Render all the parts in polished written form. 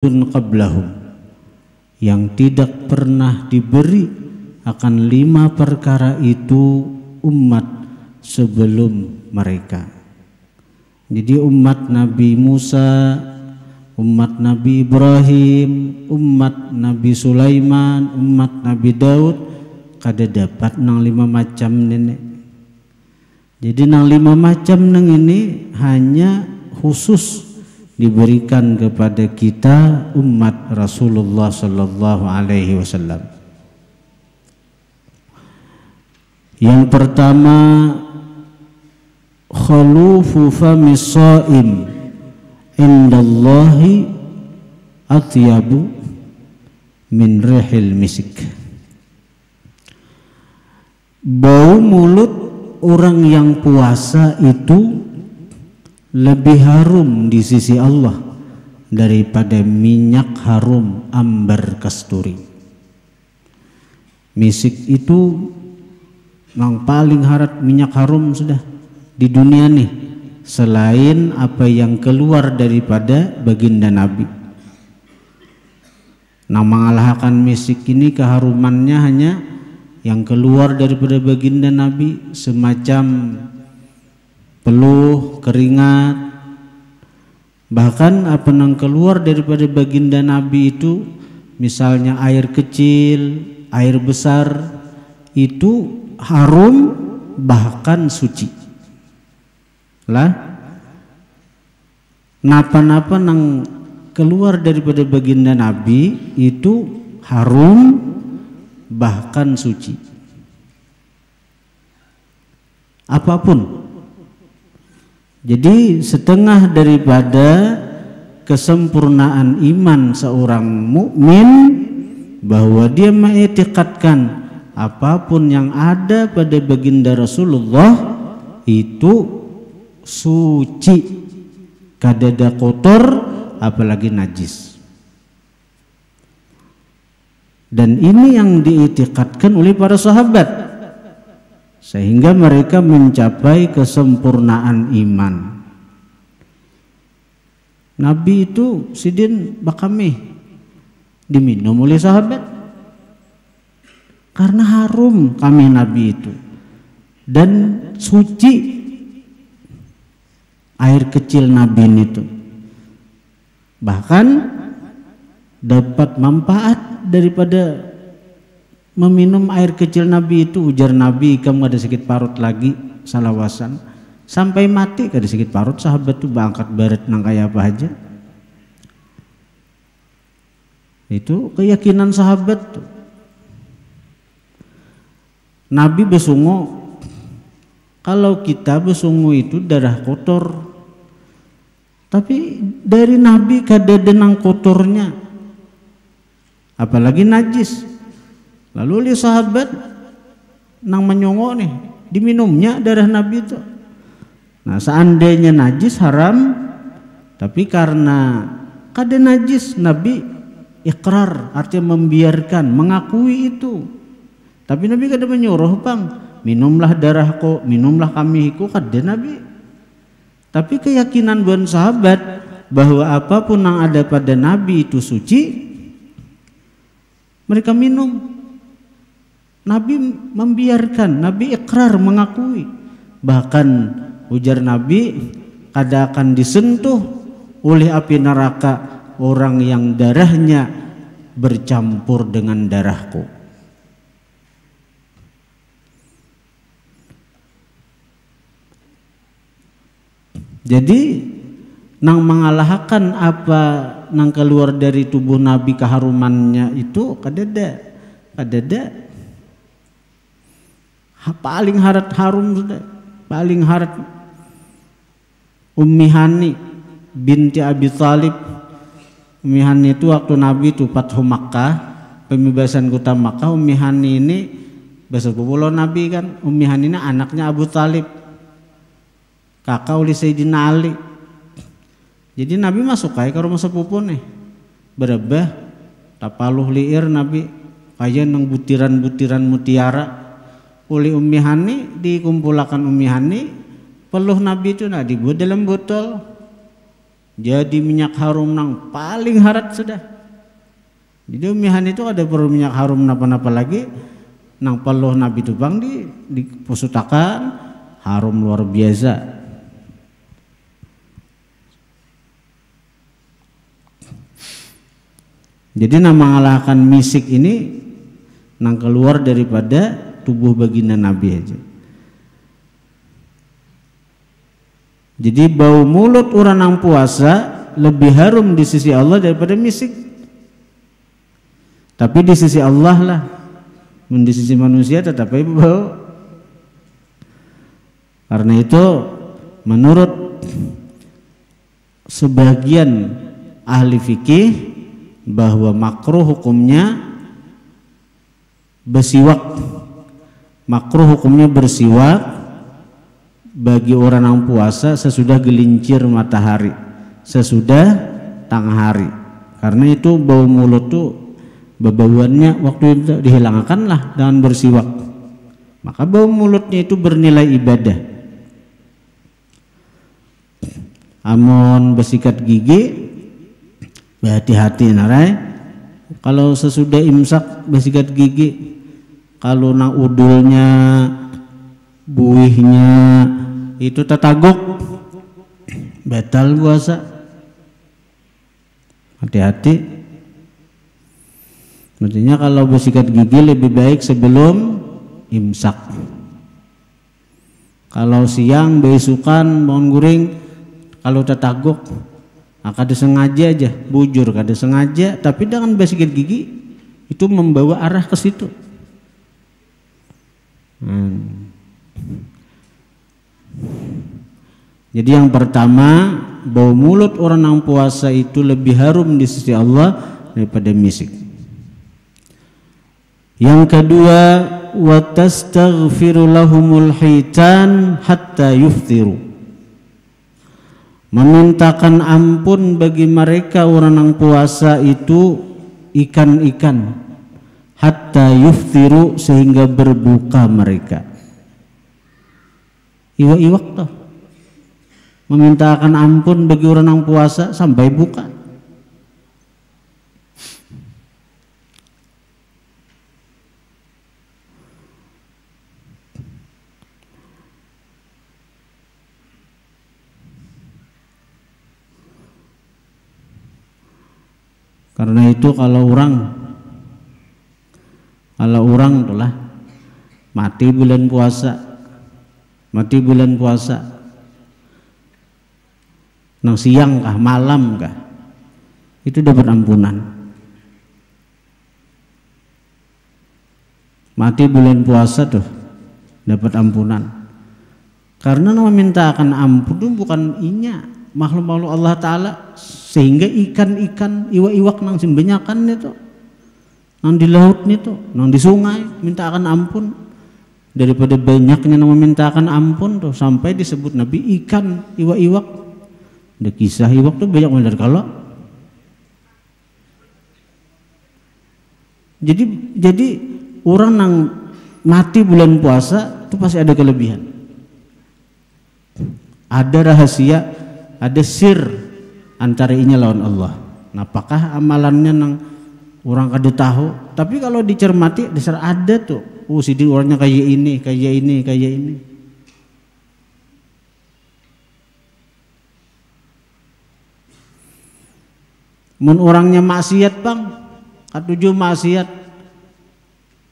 qablahum, yang tidak pernah diberi akan 5 perkara itu umat sebelum mereka. Jadi umat Nabi Musa, umat Nabi Ibrahim, umat Nabi Sulaiman, umat Nabi Daud kada dapat nang 5 macam nenek. Jadi nang 5 macam nang ini hanya khusus diberikan kepada kita umat Rasulullah sallallahu alaihi wasallam. Yang pertama, khalufu famis shaim indallahi atyabu min rihil misik. Bau mulut orang yang puasa itu lebih harum di sisi Allah daripada minyak harum ambar kasturi. Misik itu yang paling harat minyak harum sudah di dunia nih, selain apa yang keluar daripada baginda Nabi. Nah, mengalahkan misik ini keharumannya hanya yang keluar daripada baginda Nabi, semacam peluh, keringat, bahkan apa yang keluar daripada baginda Nabi itu, misalnya air kecil, air besar, itu harum bahkan suci lah. Napa-napa yang keluar daripada baginda Nabi itu harum bahkan suci, apapun. Jadi setengah daripada kesempurnaan iman seorang mukmin bahwa dia mengiktikadkan apapun yang ada pada baginda Rasulullah itu suci, kadada kotor apalagi najis. Dan ini yang diiktikadkan oleh para sahabat sehingga mereka mencapai kesempurnaan iman. Nabi itu sidin bakami diminum oleh sahabat karena harum kami Nabi itu, dan suci air kecil Nabi itu, bahkan dapat manfaat daripada meminum air kecil Nabi itu. Ujar Nabi, kamu ada sedikit parut lagi salawasan sampai mati kada sedikit parut. Sahabat tuh bangkat baret nang kaya apa aja. Itu keyakinan sahabat tuh. Nabi besungo, kalau kita besungo itu darah kotor, tapi dari Nabi kada denang kotornya, apalagi najis. Lalu oleh sahabat nang menyongo nih diminumnya darah Nabi itu. Nah, seandainya najis haram, tapi karena kada najis Nabi ikrar, artinya membiarkan, mengakui itu. Tapi Nabi kada menyuruh bang minumlah darahku, minumlah kamiku, kada Nabi. Tapi keyakinan buat sahabat bahwa apapun yang ada pada Nabi itu suci, mereka minum. Nabi membiarkan, Nabi ikrar, mengakui. Bahkan ujar Nabi, kada akan disentuh oleh api neraka orang yang darahnya bercampur dengan darahku. Jadi nang mengalahkan apa nang keluar dari tubuh Nabi keharumannya itu kadada, paling harat harum sudah, paling harat Ummi Hani binti Abi Thalib. Ummi Hani itu waktu Nabi itu Fathu Makkah, pembebasan kota Makkah. Ummi Hani ini bahasa populer Nabi kan. Ummi Hani ini anaknya Abu Thalib, kakak oleh Sayyidina Ali. Jadi Nabi masuk ke rumah sepupu nih, berebah tapaluh liir Nabi kaya nang butiran-butiran mutiara. Oleh Ummi Hani dikumpulkan Ummi Hani peluh Nabi itu dibuat dalam botol, jadi minyak harum nang paling harat sudah. Jadi umihan itu ada perlu minyak harum napa-napa lagi nang peluh Nabi itu bang di pusutakan harum luar biasa. Jadi nama ngalahkan misik ini nang keluar daripada tubuh baginda Nabi aja. Jadi bau mulut orang nang puasa lebih harum di sisi Allah daripada misik. Tapi di sisi Allah lah, di sisi manusia tetap aja bau. Karena itu menurut sebagian ahli fikih bahwa makruh hukumnya bersiwak. Makruh hukumnya bersiwak bagi orang yang puasa sesudah gelincir matahari, sesudah tengah hari. Karena itu bau mulut tuh bebauannya waktu itu dihilangkanlah dengan bersiwak. Maka bau mulutnya itu bernilai ibadah. Amun bersikat gigi hati-hati narai. Kalau sesudah imsak bersikat gigi, kalau nang udulnya, buihnya itu tetaguk, batal puasa. Hati-hati. Maksudnya kalau bersikat gigi lebih baik sebelum imsak. Kalau siang besukan bangun guring, kalau tetaguk kada sengaja aja, bujur kada sengaja, tapi dengan bersikat gigi itu membawa arah ke situ. Jadi yang pertama, bau mulut orang yang puasa itu lebih harum di sisi Allah daripada misik. Yang kedua, wa tastaghfiru lahumul hitan hatta yuftiru. Memintakan ampun bagi mereka orang yang puasa itu ikan-ikan hatta yuftiru sehingga berbuka mereka. Iwak-iwak toh. Memintakan ampun bagi orang yang puasa sampai buka. Karena itu kalau orang itulah mati bulan puasa, nang siang kah malam kah, itu dapat ampunan. Mati bulan puasa tuh dapat ampunan. Karena memintakan ampun itu bukan inya makhluk-makhluk Allah Ta'ala, sehingga ikan-ikan iwak-iwak nang simbanyakan itu nang di laut itu, nang di sungai mintakan ampun. Daripada banyaknya nang memintakan ampun tuh sampai disebut Nabi ikan iwak-iwak. Ada kisah iwak tuh banyak benar kalau. Jadi orang nang mati bulan puasa itu pasti ada kelebihan. Ada rahasia, ada sir antara inya lawan Allah. Nah, apakah amalannya nang orang kada tahu? Tapi kalau dicermati dasar ada tuh. Sidi orangnya kayak ini. Mun orangnya maksiat bang, katujuh maksiat,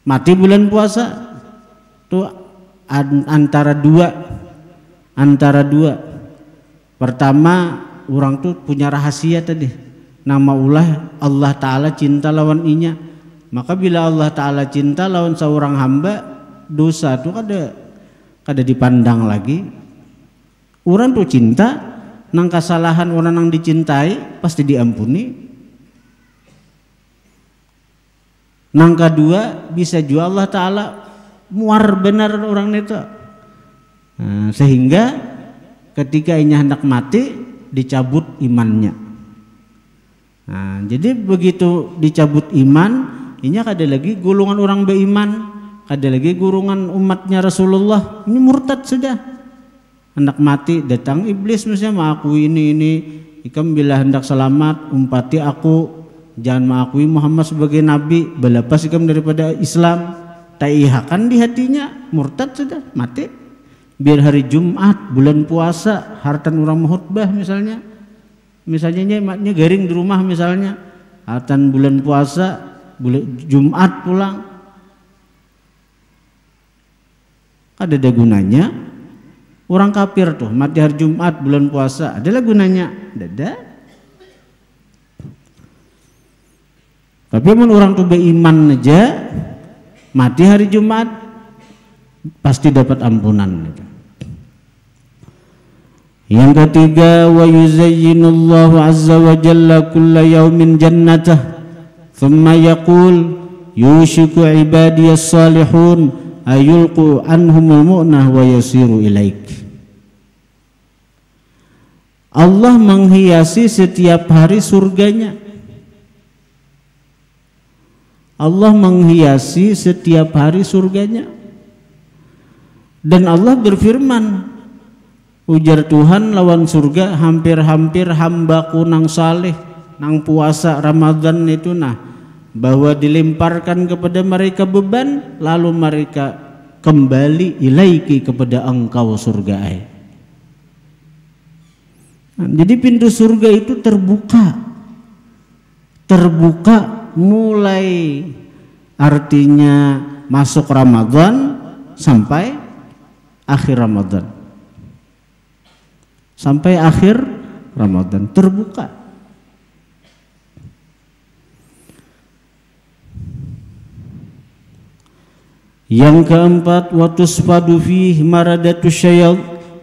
mati bulan puasa tuh antara dua. Pertama, orang tuh punya rahasia tadi. Nama Allah Ta'ala cinta lawan inya. Maka bila Allah Ta'ala cinta lawan seorang hamba, dosa tuh kada dipandang lagi. Orang tuh cinta, nang kesalahan orang nang dicintai pasti diampuni. Nang kedua, bisa juga Allah Ta'ala muar benar orang itu. Nah, sehingga ketika inya hendak mati dicabut imannya. Nah, jadi begitu dicabut iman, inya kada lagi golongan orang beriman, kada lagi golongan umatnya Rasulullah, ini murtad sudah. hendak mati, datang iblis misalnya, mengakui ini ikam bila hendak selamat umpati aku, jangan mengakui Muhammad sebagai nabi, balapas ikam daripada Islam, taihakan di hatinya, murtad sudah mati. Biar hari Jumat bulan puasa hartan orang khutbah misalnya nyemaknya garing di rumah misalnya, hartan bulan puasa bulan Jumat pulang, ada gunanya. Orang kafir tuh mati hari Jumat bulan puasa, adalah gunanya? Ada. Tapi mun orang tuh beriman aja mati hari Jumat pasti dapat ampunan. Yang ketiga, wa yuzayyinullahu azza wa jalla kulla yaumin jannatah thumma yaqul yushiku ibadiyas salihun ayulqu anhumul mu'nah wa yasiru ilaik. Allah menghiasi setiap hari surganya. Allah menghiasi setiap hari surganya. Dan Allah berfirman, ujar Tuhan lawan surga, hampir-hampir hambaku nang saleh nang puasa Ramadan itu bahwa dilemparkan kepada mereka beban, lalu mereka kembali ilaiki kepada engkau surga. Jadi pintu surga itu terbuka mulai artinya masuk Ramadan sampai akhir Ramadan. Sampai akhir Ramadan terbuka. Yang keempat, watusfadu fihi maradatus syayat.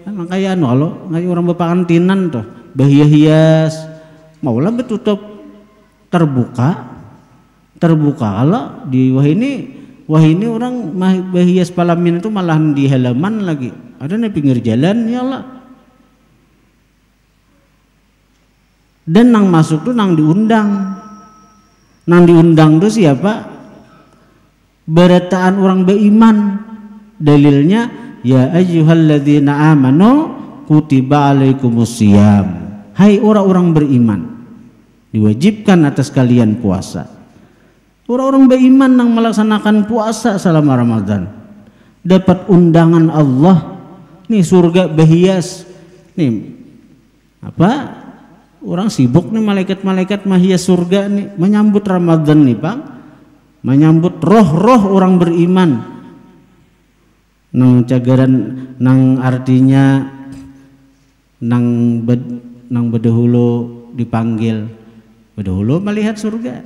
Kayak kayak orang bepantinan tuh, bahia hias, maulah betutup terbuka. Kalau di wah ini orang bahias palamin itu malah di halaman lagi, ada di pinggir jalan ya Allah. Dan nang masuk tuh nang diundang tuh siapa? Berataan orang beriman. Dalilnya ya ayyuhalladzina amanu kutiba alaikumusiyam. Hai orang-orang beriman, diwajibkan atas kalian puasa. Orang-orang beriman yang melaksanakan puasa selama Ramadan dapat undangan Allah. Nih surga berhias. Nih apa? Orang sibuk nih malaikat-malaikat mahias surga nih menyambut Ramadan nih Bang. Menyambut roh-roh orang beriman. Nang cagaran nang artinya nang bedahulu dipanggil. Bedahulu melihat surga.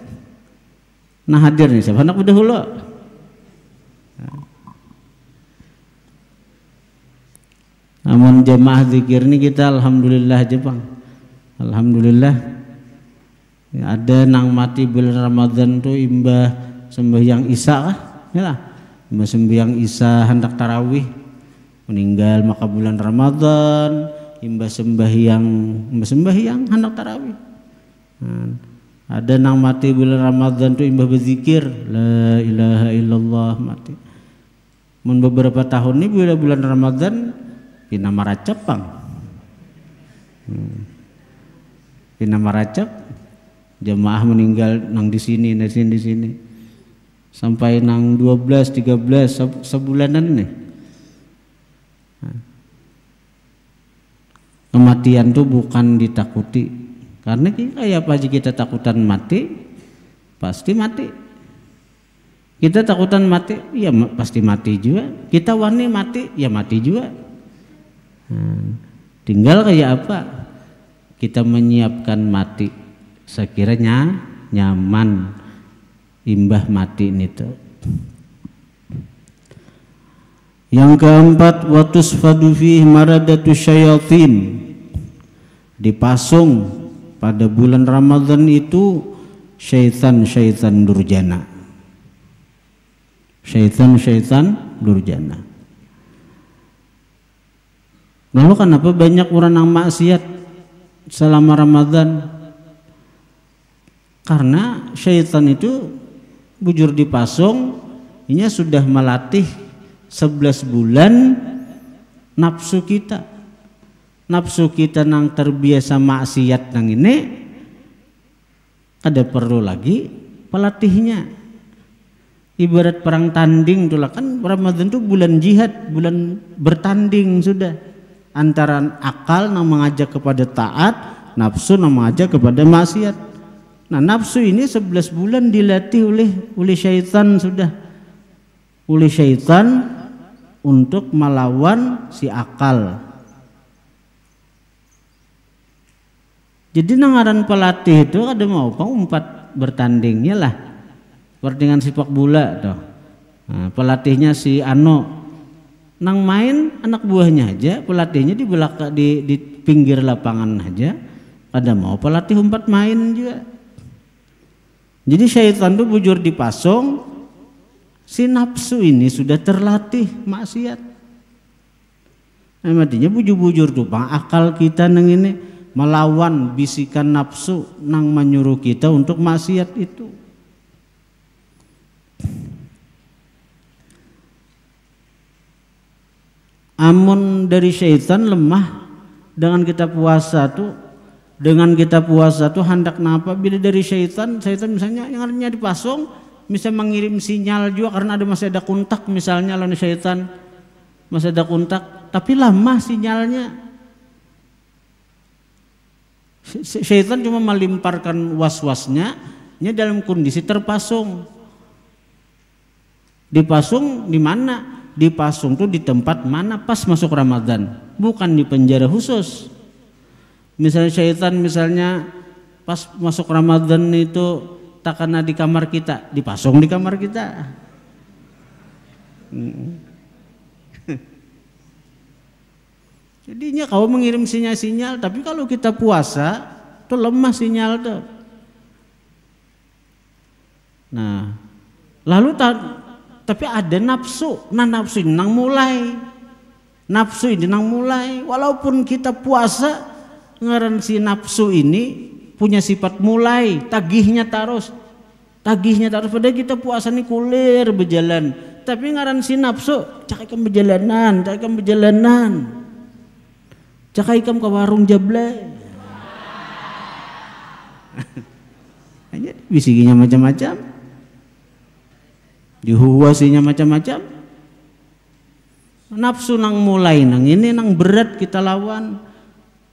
Nah hadir nih siapa anak bedahulu? Namun jemaah zikir ini kita alhamdulillah aja Bang. Alhamdulillah ya, ada nang mati bulan Ramadan tuh imbah sembahyang Isya kah? Ya, imbah sembahyang Isya hendak tarawih meninggal maka bulan Ramadan imbah sembahyang hendak tarawih. Nah, ada nang mati bulan Ramadan tuh imbah berzikir la ilaha illallah mati. Mun beberapa tahun ini bulan Ramadan pina maracap Bang. Pina maracap jemaah meninggal nang di sini sampai nang 12 13 sebulanan nih. Kematian tuh bukan ditakuti, karena kayak apa aja kita takutan mati pasti mati. Kita takutan mati ya pasti mati juga. Kita wani mati ya mati juga. Tinggal kayak apa kita menyiapkan mati sekiranya nyaman imbah mati itu. Yang keempat, watusfadu fihi maradatu syayatin. Dipasung pada bulan Ramadan itu syaitan-syaitan durjana. Syaitan-syaitan durjana. Lalu kenapa banyak orang yang maksiat selama Ramadan? Karena syaitan itu bujur dipasung, ini sudah melatih 11 bulan nafsu kita. nafsu kita nang terbiasa maksiat nang ini, ada perlu lagi pelatihnya. Ibarat perang tanding itulah, kan Ramadan itu bulan jihad, bulan bertanding sudah antara akal yang mengajak kepada taat, nafsu yang mengajak kepada maksiat. Nah, nafsu ini 11 bulan dilatih oleh syaitan sudah, oleh syaitan untuk melawan si akal. Jadi nangaran pelatih itu ada mau umpat bertandingnya lah. Pertandingan sepak bola tuh. Nah, pelatihnya si Ano, nang main anak buahnya aja, pelatihnya di belakang di pinggir lapangan aja. Ada mau pelatih umpat main juga. Jadi syaitan tuh bujur dipasung, si nafsu ini sudah terlatih maksiat. Nah, artinya bujur-bujur tuh bang, akal kita nang ini melawan bisikan nafsu nang menyuruh kita untuk maksiat itu. Amun dari syaitan lemah dengan kita puasa tuh hendak napa bila dari syaitan misalnya yang artinya dipasung bisa mengirim sinyal juga karena masih ada kontak misalnya lawan syaitan masih ada kontak tapi lama sinyalnya. Syaitan cuma melimparkan was-wasnya dalam kondisi terpasung. Dipasung di mana? Dipasung tuh di tempat mana pas masuk Ramadan, bukan di penjara khusus. Misalnya syaitan pas masuk Ramadan itu tak kena di kamar kita, dipasung di kamar kita. Jadinya kau mengirim sinyal-sinyal, tapi kalau kita puasa tuh lemah sinyal tuh. Nah, lalu tapi ada nafsu, nafsu ini nang mulai, walaupun kita puasa ngaran si nafsu ini punya sifat mulai, tagihnya terus padahal kita puasa nih kulir berjalan, tapi ngaran si nafsu cakaikan berjalanan, cakaikan ke warung jable. Hanya bisikinya macam-macam. Dihuasinya macam-macam. Nafsu nang mulai nang ini nang berat kita lawan.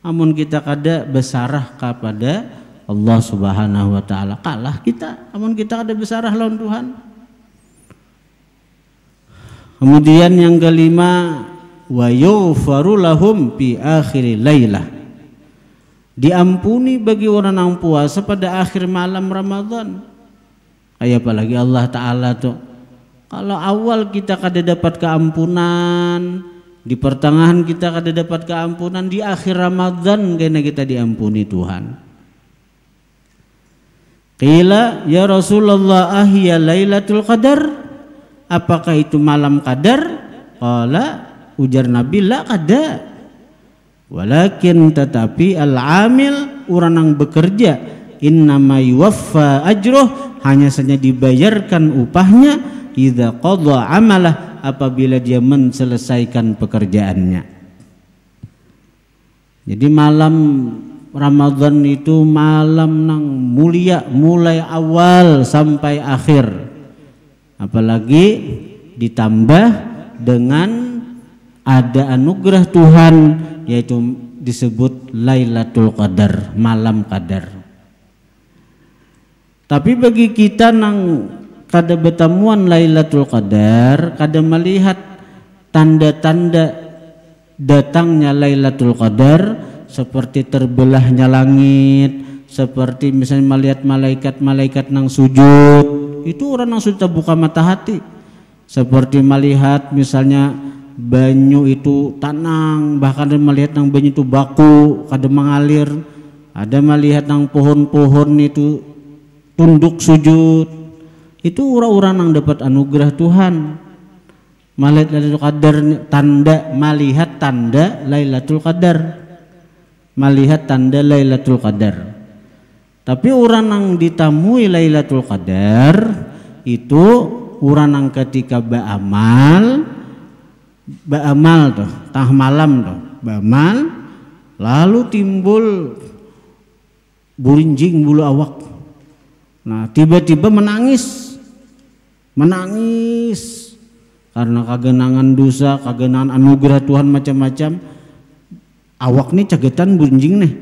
Amun kita kada besarah kepada Allah Subhanahu wa taala, kalah kita. Amun kita kada besarah lawan Tuhan. Kemudian yang kelima, wa yughfaru lahum fi akhir lailah. Diampuni bagi orang yang puasa pada akhir malam Ramadan. Apalagi Allah Ta'ala tuh, kalau awal kita kada dapat keampunan, di pertengahan kita kada dapat keampunan, di akhir Ramadan kena kita diampuni Tuhan. Qila ya Rasulullah ahya Lailatul Qadar, apakah itu malam Qadar? Qala, ujar Nabi, la kada, walakin tetapi al-amil orang yang bekerja innama yuwaffa ajruh, hanya saja dibayarkan upahnya idza qadha amalah, apabila dia menyelesaikan pekerjaannya. Jadi malam Ramadan itu malam nang mulia, mulai awal sampai akhir. Apalagi ditambah dengan ada anugerah Tuhan, yaitu disebut Lailatul Qadar, malam Qadar. Tapi bagi kita nang kada bertemuan Lailatul Qadar, kada melihat tanda-tanda datangnya Lailatul Qadar, seperti terbelahnya langit, seperti misalnya melihat malaikat-malaikat nang sujud, itu orang nang sudah buka mata hati. Seperti melihat misalnya banyu itu tanang, bahkan melihat nang banyu itu baku, kada mengalir. Ada melihat nang pohon-pohon itu tunduk sujud. Itu orang-orang yang dapat anugerah Tuhan. Melihat Lailatul Qadar, melihat tanda Lailatul Qadar. Melihat tanda Lailatul Qadar. Tapi orang yang ditamui Lailatul Qadar itu orang yang ketika beramal tuh, tah malam tuh, beramal, lalu timbul burinjing bulu awak. Nah, tiba-tiba menangis karena kagenangan dosa, kagenangan anugerah Tuhan macam-macam. Awak nih cagetan burinjing nih.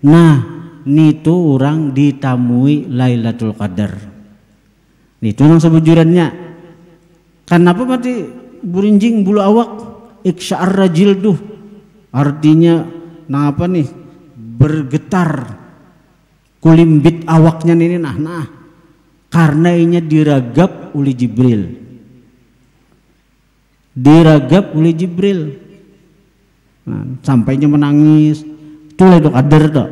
Nah, nitu orang ditamui Lailatul Qadar. Nitu yang sebujurannya. Kenapa mati burinjing bulu awak? Iksya'arra jilduh. Artinya nah apa nih? Bergetar kulimbit awaknya ini nah karena inya diragap oleh Jibril. Nah, sampainya menangis. Itu Lailatul Qadar toh.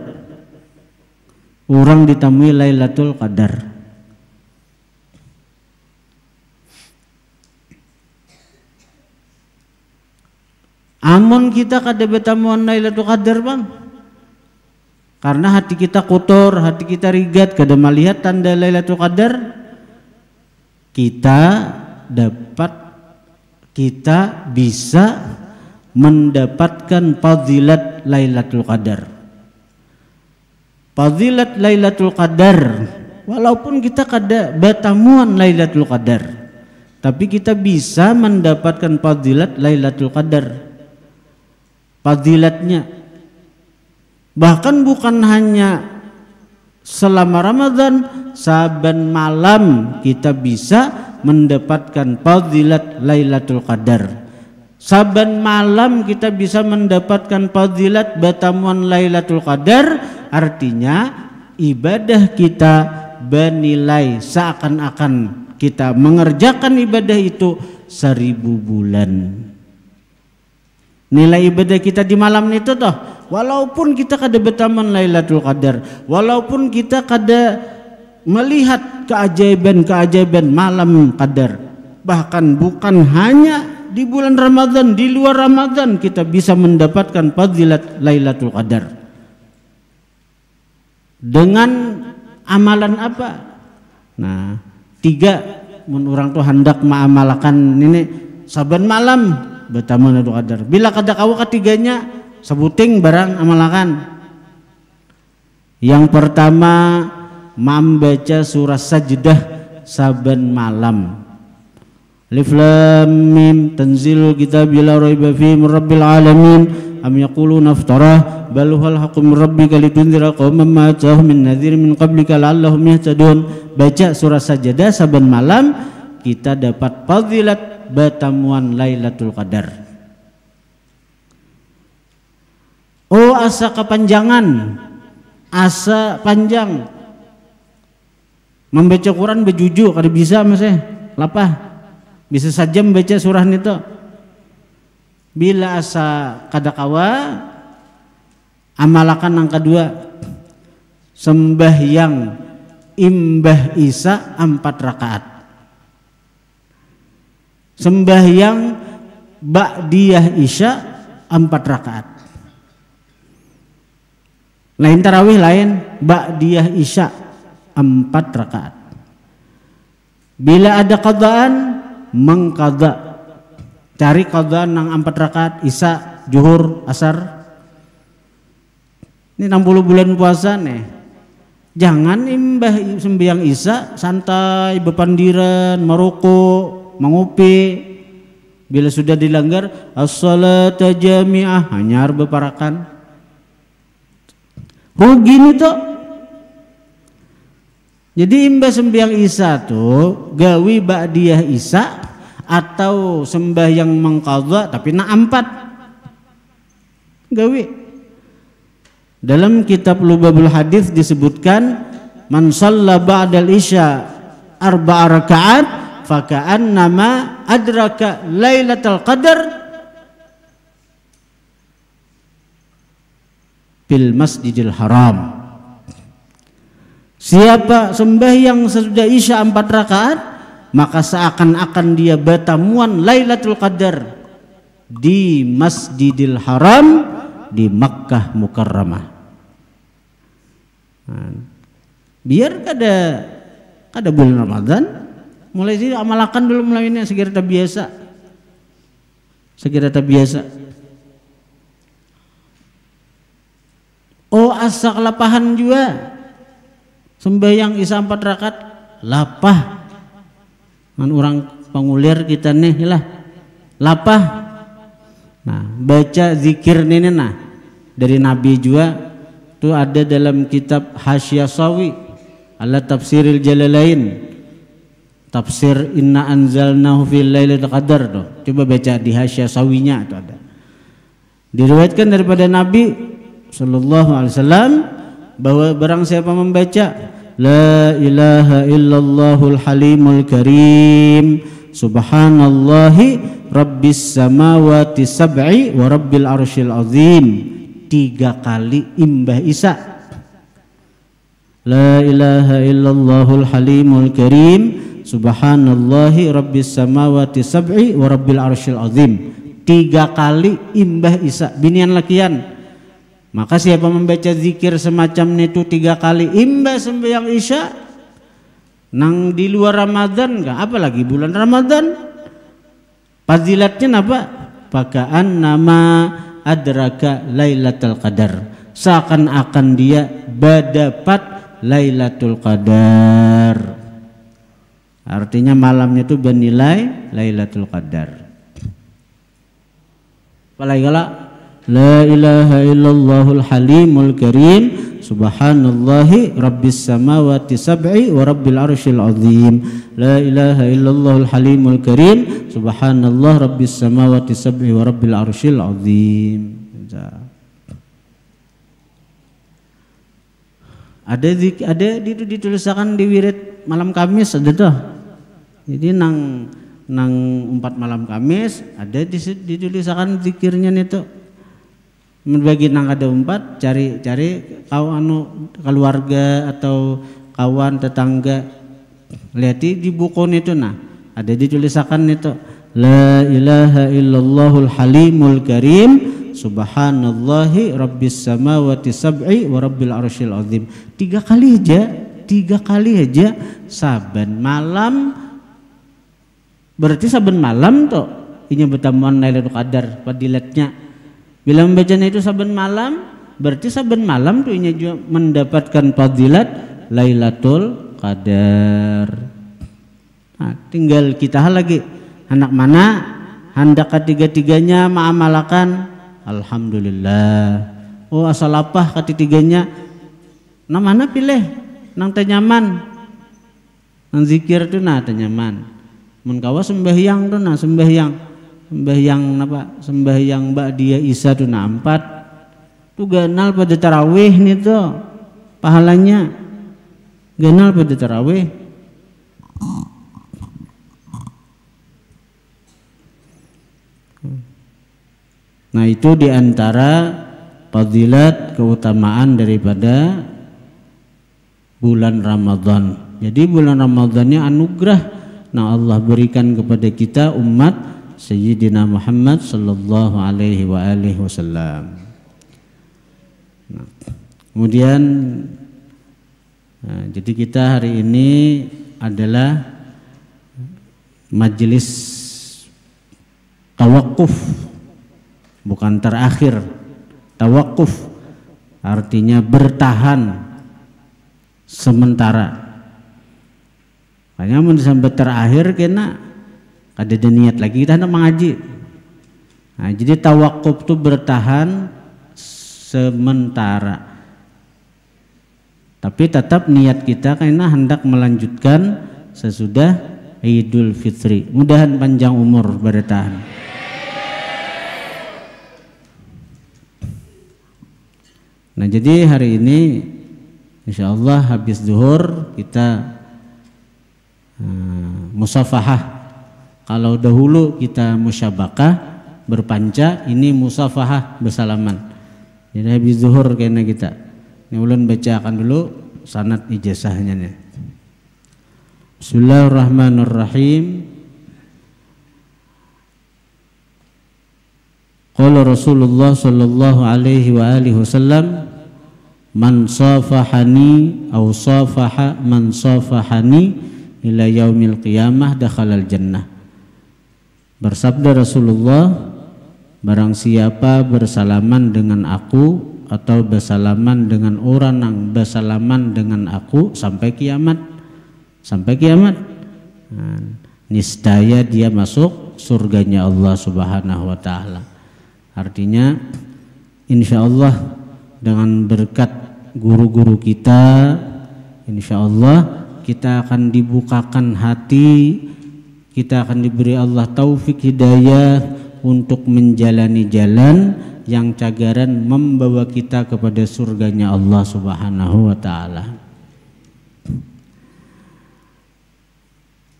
Orang ditamui Lailatul Qadar. Amun kita kada betamuan Lailatul Qadar bang, karena hati kita kotor, hati kita rigat, kada melihat tanda Lailatul Qadar, kita bisa mendapatkan fadilat Lailatul Qadar. Fadilat Lailatul Qadar, walaupun kita kada betamuan Lailatul Qadar, tapi kita bisa mendapatkan fadilat Lailatul Qadar. Fadilatnya bahkan bukan hanya selama Ramadan, saban malam kita bisa mendapatkan fadilat Lailatul Qadar. Saban malam kita bisa mendapatkan fadilat batamuan Lailatul Qadar, artinya ibadah kita bernilai seakan-akan kita mengerjakan ibadah itu 1000 bulan. Nilai ibadah kita di malam itu toh, walaupun kita kada betaman Lailatul Qadar, walaupun kita kada melihat keajaiban malam Qadar, bahkan bukan hanya di bulan Ramadan, di luar Ramadan kita bisa mendapatkan fadilat Lailatul Qadar. Dengan amalan apa? Nah, 3 mun orang tuh hendak mengamalkan ini saban malam betamu Lailatul Qadar. Bila kada kawa ketiganya sebuting barang amalakan. Yang pertama membaca surah Sajdah saban malam. Alif Lam Mim tanzilul kitabi la raiba fihi min rabbil alamin am yaquluna iftarah bal huwal haqqu min rabbika litunzira qauman ma atahum min nadhir min qablika la'allahum yahtadun. Baca surah Sajdah saban malam kita dapat fadilat batamuan Lailatul Qadar. Oh, asa kepanjangan, asa panjang membaca Quran bejuju kada bisa masih lapah. Bisa saja membaca surah itu. Bila asa kada kawa, amalakan yang kedua, sembahyang imbah Isya 4 rakaat. Sembahyang ba'diyah Isya 4 rakaat. Lain tarawih, lain ba'diyah Isya 4 rakaat. Bila ada qadaan, mengqada, cari qadaan nang 4 rakaat Isya, Zuhur, Asar. Ini 60 bulan puasa nih. Jangan imbah sembahyang Isya santai bepandiran, merokok, mengopi. Bila sudah dilanggar as-salata jami'ah, hanyar beparakan. Rugi nih toh. Jadi imbah sembahyang Isya tuh gawi ba'diyah Isya atau sembahyang mengqadha tapi na 4 gawi. Dalam kitab Lubabul Hadis disebutkan man shalla ba'dal Isya 4 rakaat faka'annama adraka Lailatul Qadar fil Masjidil Haram. Siapa sembahyang sesudah Isya 4 rakaat, maka seakan-akan dia batamuan Lailatul Qadar di Masjidil Haram di Makkah Mukarramah. Nah, biar kada bulan Ramadan, mulai sini amalakan dulu mulai ini segera terbiasa. Oh asa kelapahan juga. Sembahyang Isya 4 rakaat lapah. Kan orang pangulir kita nih lah lapah. Nah, baca zikir ini nah dari Nabi juga itu ada dalam kitab Hasyah Sawi ala Tafsiril Jalalain. Tafsir Inna Anzalnahu fil Lailatul Qadar tuh. Coba baca di Hasyah Sawinya itu ada. Diriwayatkan daripada Nabi sallallahu alaihi wasallam bahwa barang siapa membaca La ilaha illallahul halimul karim subhanallahi rabbis samawati sab'i wa rabbil arsyil azim 3 kali imbah Isya. La ilaha illallahul halimul karim subhanallahi rabbis samawati sab'i wa rabbil arsyil azim 3 kali imbah Isya binian lakian. Maka siapa membaca zikir semacam itu 3 kali imbah sembahyang Isya nang di luar Ramadan enggak apalagi bulan Ramadan fazilatnya apa? Pakaan nama adraka Lailatul Qadar. Seakan-akan dia berdapat Lailatul Qadar. Artinya malamnya itu bernilai Lailatul Qadar. Apalagi kalau La ilaha illallahul halimul karim subhanallahi rabbis samawati sab'i wa rabbil arsyil azim. La ilaha illallahul halimul karim subhanallah rabbis samawati sab'i wa rabbil arsyil azim. Ada ditulisakan di wirid malam Kamis ada tuh. Jadi nang 4 malam Kamis ada ditulisakan zikirnya itu. Bagi nang ada 4 cari keluarga atau kawan tetangga lihat di buku itu nah ada ditulisakan itu La ilaha illallahul halimul karim subhanallahi rabbis samawati sab'i wa rabbil arsyil azim 3 kali aja saben malam. Berarti saben malam tuh ini bertambahan Lailatul Qadar fadilatnya. Bila membacanya itu saben malam, berarti saben malam tuh ini juga mendapatkan fadilat Lailatul Qadar. Nah, tinggal kita lagi hendak mana hendak ketiga-tiganya mengamalkan alhamdulillah. Oh asal apa ketiga-tiganya? Nah mana pilih? Nang tenyaman. Nang zikir tuh nah tenyaman. Mun kawa sembahyang tuh nah sembahyang ba'diyah Isya tuh 4 tuh ganal pada tarawih nih tuh pahalanya ganal pada tarawih. Nah itu diantara fadilat keutamaan daripada bulan Ramadan. Jadi bulan Ramadannya anugerah nah Allah berikan kepada kita umat Sayyidina Muhammad sallallahu alaihi wa alihi wasallam. Nah, kemudian jadi kita hari ini adalah majelis tawakuf, bukan terakhir. Tawakuf artinya bertahan sementara. Hanya mau sampai terakhir kena ada niat lagi kita hendak mengaji. Nah, jadi tawakuf itu bertahan sementara. Tapi tetap niat kita karena hendak melanjutkan sesudah Idul Fitri. Mudahan panjang umur bertahan. Nah, jadi hari ini insyaallah habis zuhur kita musafahah. Kalau dahulu kita musyabakah berpanca, ini musafahah bersalaman. Jadi habis zuhur kayaknya kita. Ini ulun bacakan dulu sanad ijazahnya nih. Bismillahirrahmanirrahim. Qala Rasulullah sallallahu alaihi wa alihi wasallam man safahani aw safaha man safahani ila yaumil qiyamah dakhalal jannah. Bersabda Rasulullah, barang siapa bersalaman dengan aku atau bersalaman dengan orang yang bersalaman dengan aku sampai kiamat. Nah, niscaya dia masuk surganya Allah Subhanahu wa taala. Artinya insya Allah dengan berkat guru-guru kita, insya Allah kita akan dibukakan hati, kita akan diberi Allah taufik hidayah untuk menjalani jalan yang cagaran membawa kita kepada surganya Allah Subhanahu wa taala.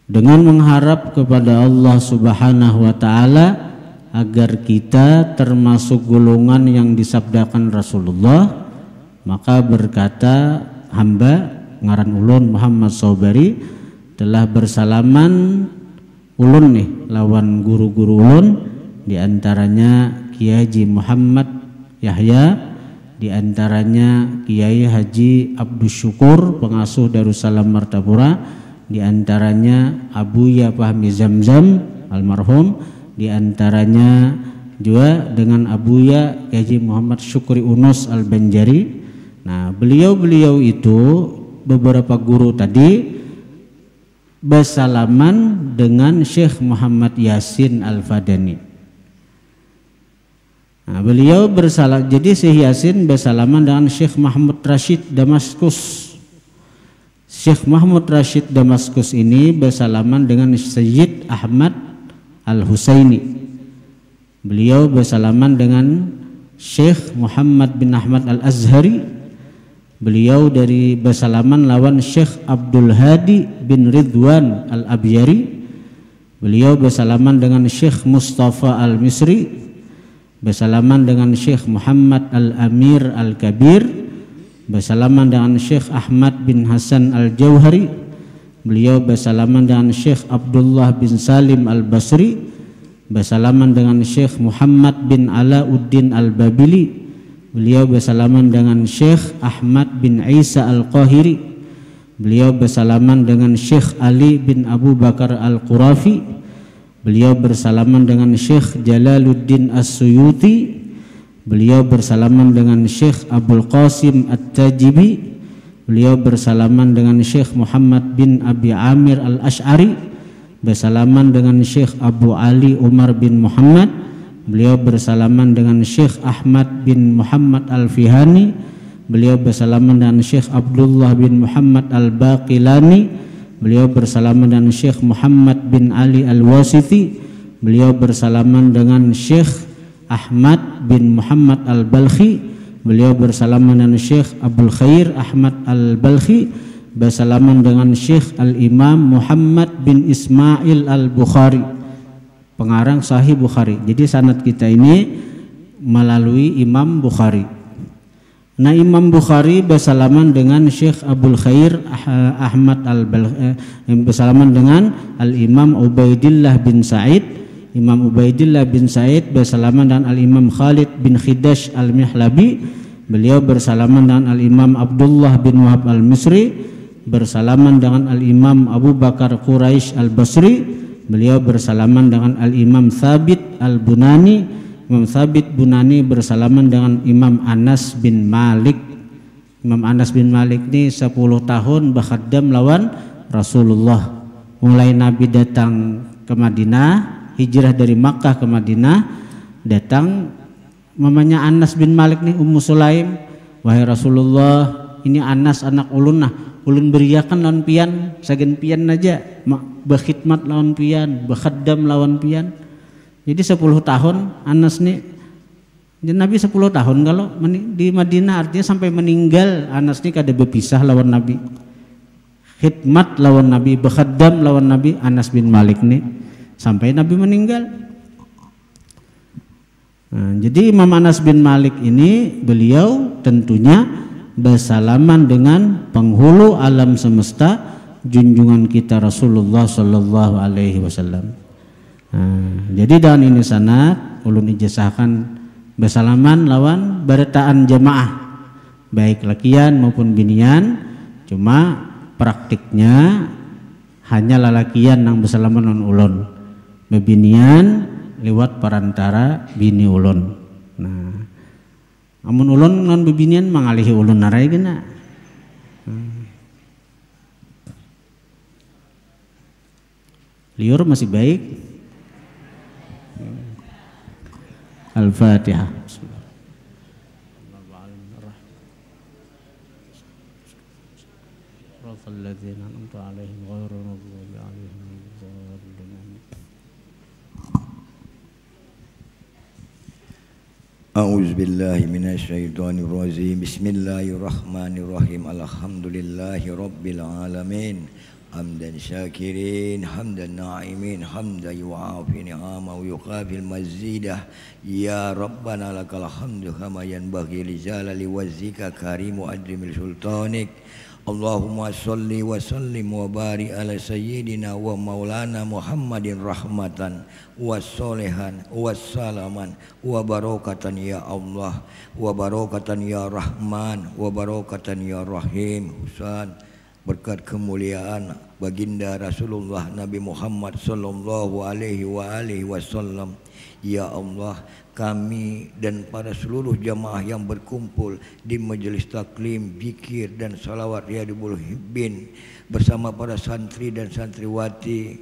Dengan mengharap kepada Allah Subhanahu wa taala agar kita termasuk golongan yang disabdakan Rasulullah, maka berkata hamba ngaran ulun Muhammad Sobari telah bersalaman ulun nih lawan guru-guru ulun, di antaranya Kiai Haji Muhammad Yahya, di antaranya Kiai Haji Abdus Syukur pengasuh Darussalam Martapura, di antaranya Abuya Fahmi Zamzam almarhum, di antaranya juga dengan Abuya Kiai Haji Muhammad Syukri Unus Al-Banjari. Nah, beliau-beliau itu beberapa guru tadi bersalaman dengan Syekh Muhammad Yasin Al-Fadani. Nah, beliau bersalam, jadi Syekh Yasin bersalaman dengan Syekh Mahmud Rashid Damaskus. Syekh Mahmud Rashid Damaskus ini bersalaman dengan Sayyid Ahmad Al-Husaini. Beliau bersalaman dengan Syekh Muhammad bin Ahmad Al-Azhari. Beliau dari bersalaman lawan Syekh Abdul Hadi bin Ridwan Al-Abyari. Beliau bersalaman dengan Syekh Mustafa Al-Misri, bersalaman dengan Syekh Muhammad Al-Amir Al-Kabir, bersalaman dengan Syekh Ahmad bin Hasan Al-Jauhari. Beliau bersalaman dengan Syekh Abdullah bin Salim Al-Basri, bersalaman dengan Syekh Muhammad bin Alauddin Al-Babili. Beliau bersalaman dengan Syekh Ahmad bin Isa Al-Qahiri. Beliau bersalaman dengan Syekh Ali bin Abu Bakar Al-Qurafi. Beliau bersalaman dengan Syekh Jalaluddin As-Suyuti. Beliau bersalaman dengan Syekh Abdul Qasim At-Tajibi. Beliau bersalaman dengan Syekh Muhammad bin Abi Amir Al-Ash'ari. Bersalaman dengan Syekh Abu Ali Umar bin Muhammad. Beliau bersalaman dengan Syekh Ahmad bin Muhammad Al-Fihani. Beliau bersalaman dengan Syekh Abdullah bin Muhammad Al-Baqilani. Beliau bersalaman dengan Syekh Muhammad bin Ali Al-Wasiti. Beliau bersalaman dengan Syekh Ahmad bin Muhammad Al-Balkhi. Beliau bersalaman dengan Syekh Abdul Khair Ahmad Al-Balkhi. Bersalaman dengan Syekh Al-Imam Muhammad bin Ismail Al-Bukhari, pengarang Sahih Bukhari. Jadi sanad kita ini melalui Imam Bukhari. Nah, Imam Bukhari bersalaman dengan Syekh Abdul Khair Ahmad Al-Balkhi, bersalaman dengan Al-Imam Ubaidillah bin Sa'id. Imam Ubaidillah bin Sa'id bersalaman dengan Al-Imam Khalid bin Khidash Al-Mihlabi. Beliau bersalaman dengan Al-Imam Abdullah bin Wahab Al-Misri. Bersalaman dengan Al-Imam Abu Bakar Quraisy Al-Basri. Beliau bersalaman dengan Al-Imam Thabit Al-Bunani. Imam Thabit Bunani bersalaman dengan Imam Anas bin Malik. Imam Anas bin Malik ini 10 tahun berkhadam lawan Rasulullah. Mulai Nabi datang ke Madinah, hijrah dari Makkah ke Madinah, datang mamanya Anas bin Malik nih, Ummu Sulaim, wahai Rasulullah, ini Anas anak ulun, nah ulun beriakan lawan pian, sagen pian aja, berkhidmat lawan pian, berkhadam lawan pian. Jadi 10 tahun Anas nih, jadi Nabi 10 tahun kalau di Madinah, artinya sampai meninggal Anas nih kada berpisah lawan Nabi, khidmat lawan Nabi, berkhadam lawan Nabi. Anas bin Malik nih sampai Nabi meninggal. Nah, jadi Imam Anas bin Malik ini beliau tentunya bersalaman dengan penghulu alam semesta, junjungan kita Rasulullah Sallallahu Alaihi Wasallam. Nah, jadi dengan ini sanad ulun ijazahkan bersalaman lawan barataan jamaah, baik lakian maupun binian. Cuma praktiknya hanya lalakian yang bersalaman lawan ulun, bebinian lewat perantara bini ulun. Nah, Amun ulun non bebinian mangalihi ulun narai gena. Liur masih baik. Al-Fatihah. A'udzu billahi minasyaitonir rajim. Bismillahirrahmanirrahim. Alhamdulillahi rabbil alamin. Hamdan syakirin, hamdan na'imin, hamdan yu'afi ni'ama wa yuqabil mazidah. Ya Rabbana lakal hamdu kama yanbaghi li jalali wajhika karimu adrimil sultanik. Allahumma salli wa sallim wa barik ala sayyidina wa maulana Muhammadin rahmatan wa solehan wa salaman wa barakatan ya Allah wa barakatan ya Rahman wa barakatan ya Rahim. Husan berkat kemuliaan baginda Rasulullah Nabi Muhammad sallallahu alaihi wasallam. Ya Allah, kami dan para seluruh jamaah yang berkumpul di majelis taklim, zikir dan salawat Riyadul Hibbin bersama para santri dan santriwati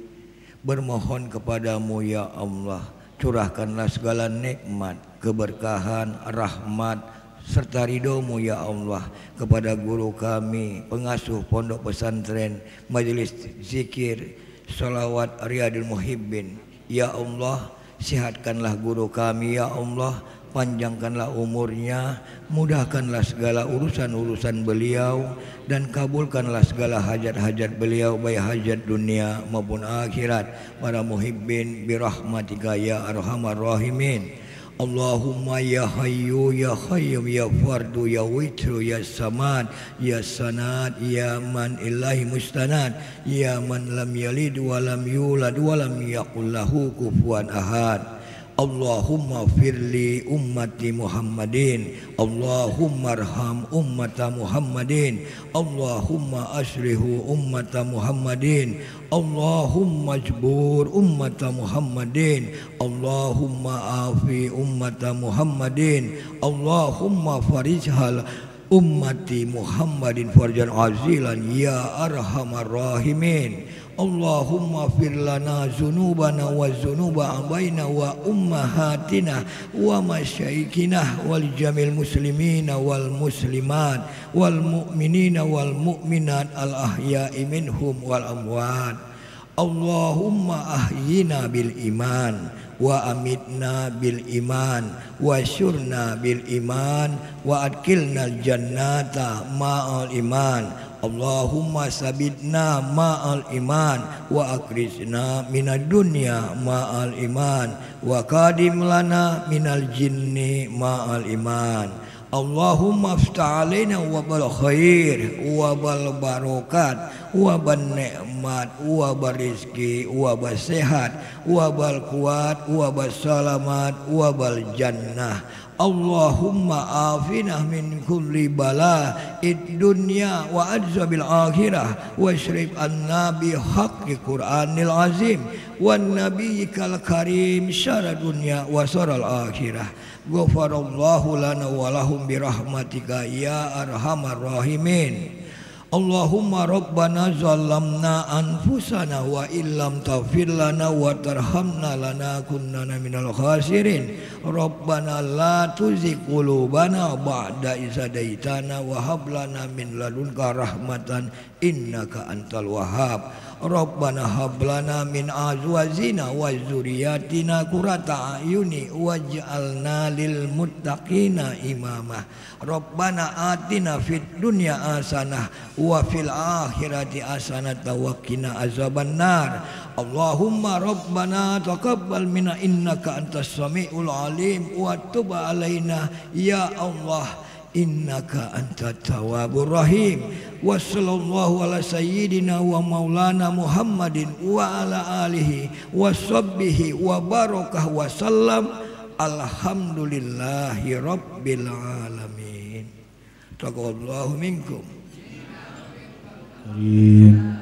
bermohon kepadamu ya Allah, curahkanlah segala nikmat, keberkahan, rahmat serta ridhomu ya Allah kepada guru kami, pengasuh pondok pesantren, majelis zikir, salawat Riyadul Muhibbin. Ya Allah, sihatkanlah guru kami ya Allah, panjangkanlah umurnya, mudahkanlah segala urusan-urusan beliau dan kabulkanlah segala hajat-hajat beliau, baik hajat dunia maupun akhirat. Para muhibbin birahmatika ya arhamar rahimin. Allahumma ya hayyu ya qayyum ya fardu ya witru ya samad ya sanad ya man ilahi mustanad ya man lam yalid wa lam yulad wa lam yakul lahu kufuwan ahad. Allahumma firli ummati Muhammadin, Allahumma arham ummata Muhammadin, Allahumma aslihu ummata Muhammadin, Allahumma jbur ummata Muhammadin, Allahumma afi ummata Muhammadin, Allahumma farijhal ummati Muhammadin farjan azilan ya arhamar rahimin. Allahumma fir lana zunubana wa zunuba abaina wa ummahatina wa masyaikina wal jamil muslimina wal muslimat wal mu'minina wal mu'minat al ahya'i minhum wal amwat. Allahumma ahyina bil iman wa amitna bil iman wa syurna bil iman wa adkilna al jannata ma'al iman. Allahumma sabitna ma'al iman wa akrisna minad dunya ma'al iman wa qadim lana minal jinni ma'al iman. Allahumma aftah alaina wa bal khair wa bal barakat wa ban nikmat wa bal rizki wa bal sehat wa bal kuat wa bal salamat wa bal jannah. Allahumma afina min kulli bala id dunya wa adzabil akhirah wa syrif anna bi haqqi Qur'anil azim wan nabiyyikal karim syara dunya wa saral akhirah. Ghafarallahu lana wa lahum bi rahmatika ya arhamar rahimin. Allahumma rabbana zalamna anfusana wa illam taghfir lana wa tarhamna lanakunanna minal khasirin. Rabbana la tuzigh qulubana ba'da idh hadaitana wa hab lana min ladunka rahmatan innaka antal wahhab. Rabbana hab lana min azwajina wa dzurriyyatina qurrata a'yuni waj'alna lil muttaqina imama. Rabbana atina fid dunya hasanah wa fil akhirati hasanah wa qina azabannar. Allahumma rabbana taqabbal minna innaka antas samiul alim wa tub alaina ya Allah innaka antat tawwabur rahim. Wa sallallahu ala sayyidina wa maulana Muhammadin wa ala alihi wa sahbihi wa barakah wa sallam. Alhamdulillahi rabbil alamin. Taqabbalallahu minkum. Amin.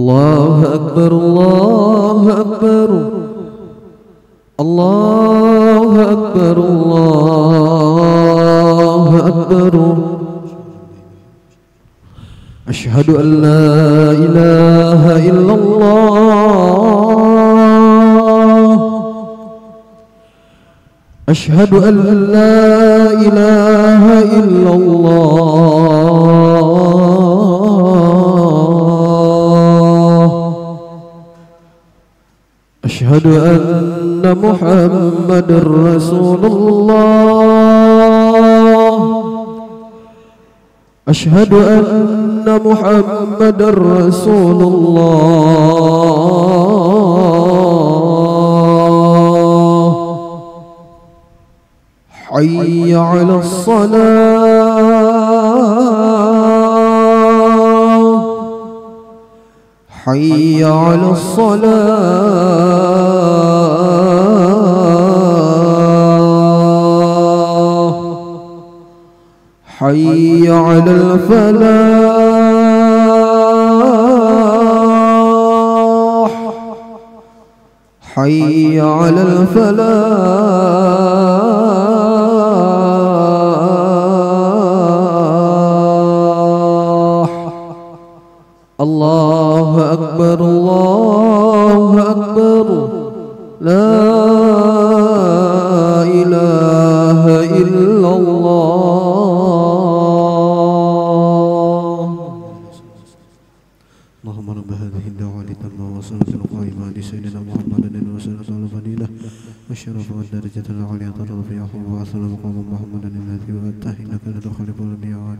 الله أكبر الله أكبر الله أكبر الله أكبر أشهد أن لا إله إلا الله أشهد أن لا إله إلا الله أشهد أن محمد رسول الله أشهد أن محمد رسول الله حي على الصلاة حي على الصلاة حي على الفلاح حي على الفلاح الله أكبر الله أكبر لا إله إلا الله اللهم رب هذه الدعوة التامة والصلاة القائمة لسيدنا محمد وسلم الفضيلة والشرف والدرجة العليا ترضى في يحيى وأصل مقام محمد الذي وأتاه إنك لتخلف الميعاد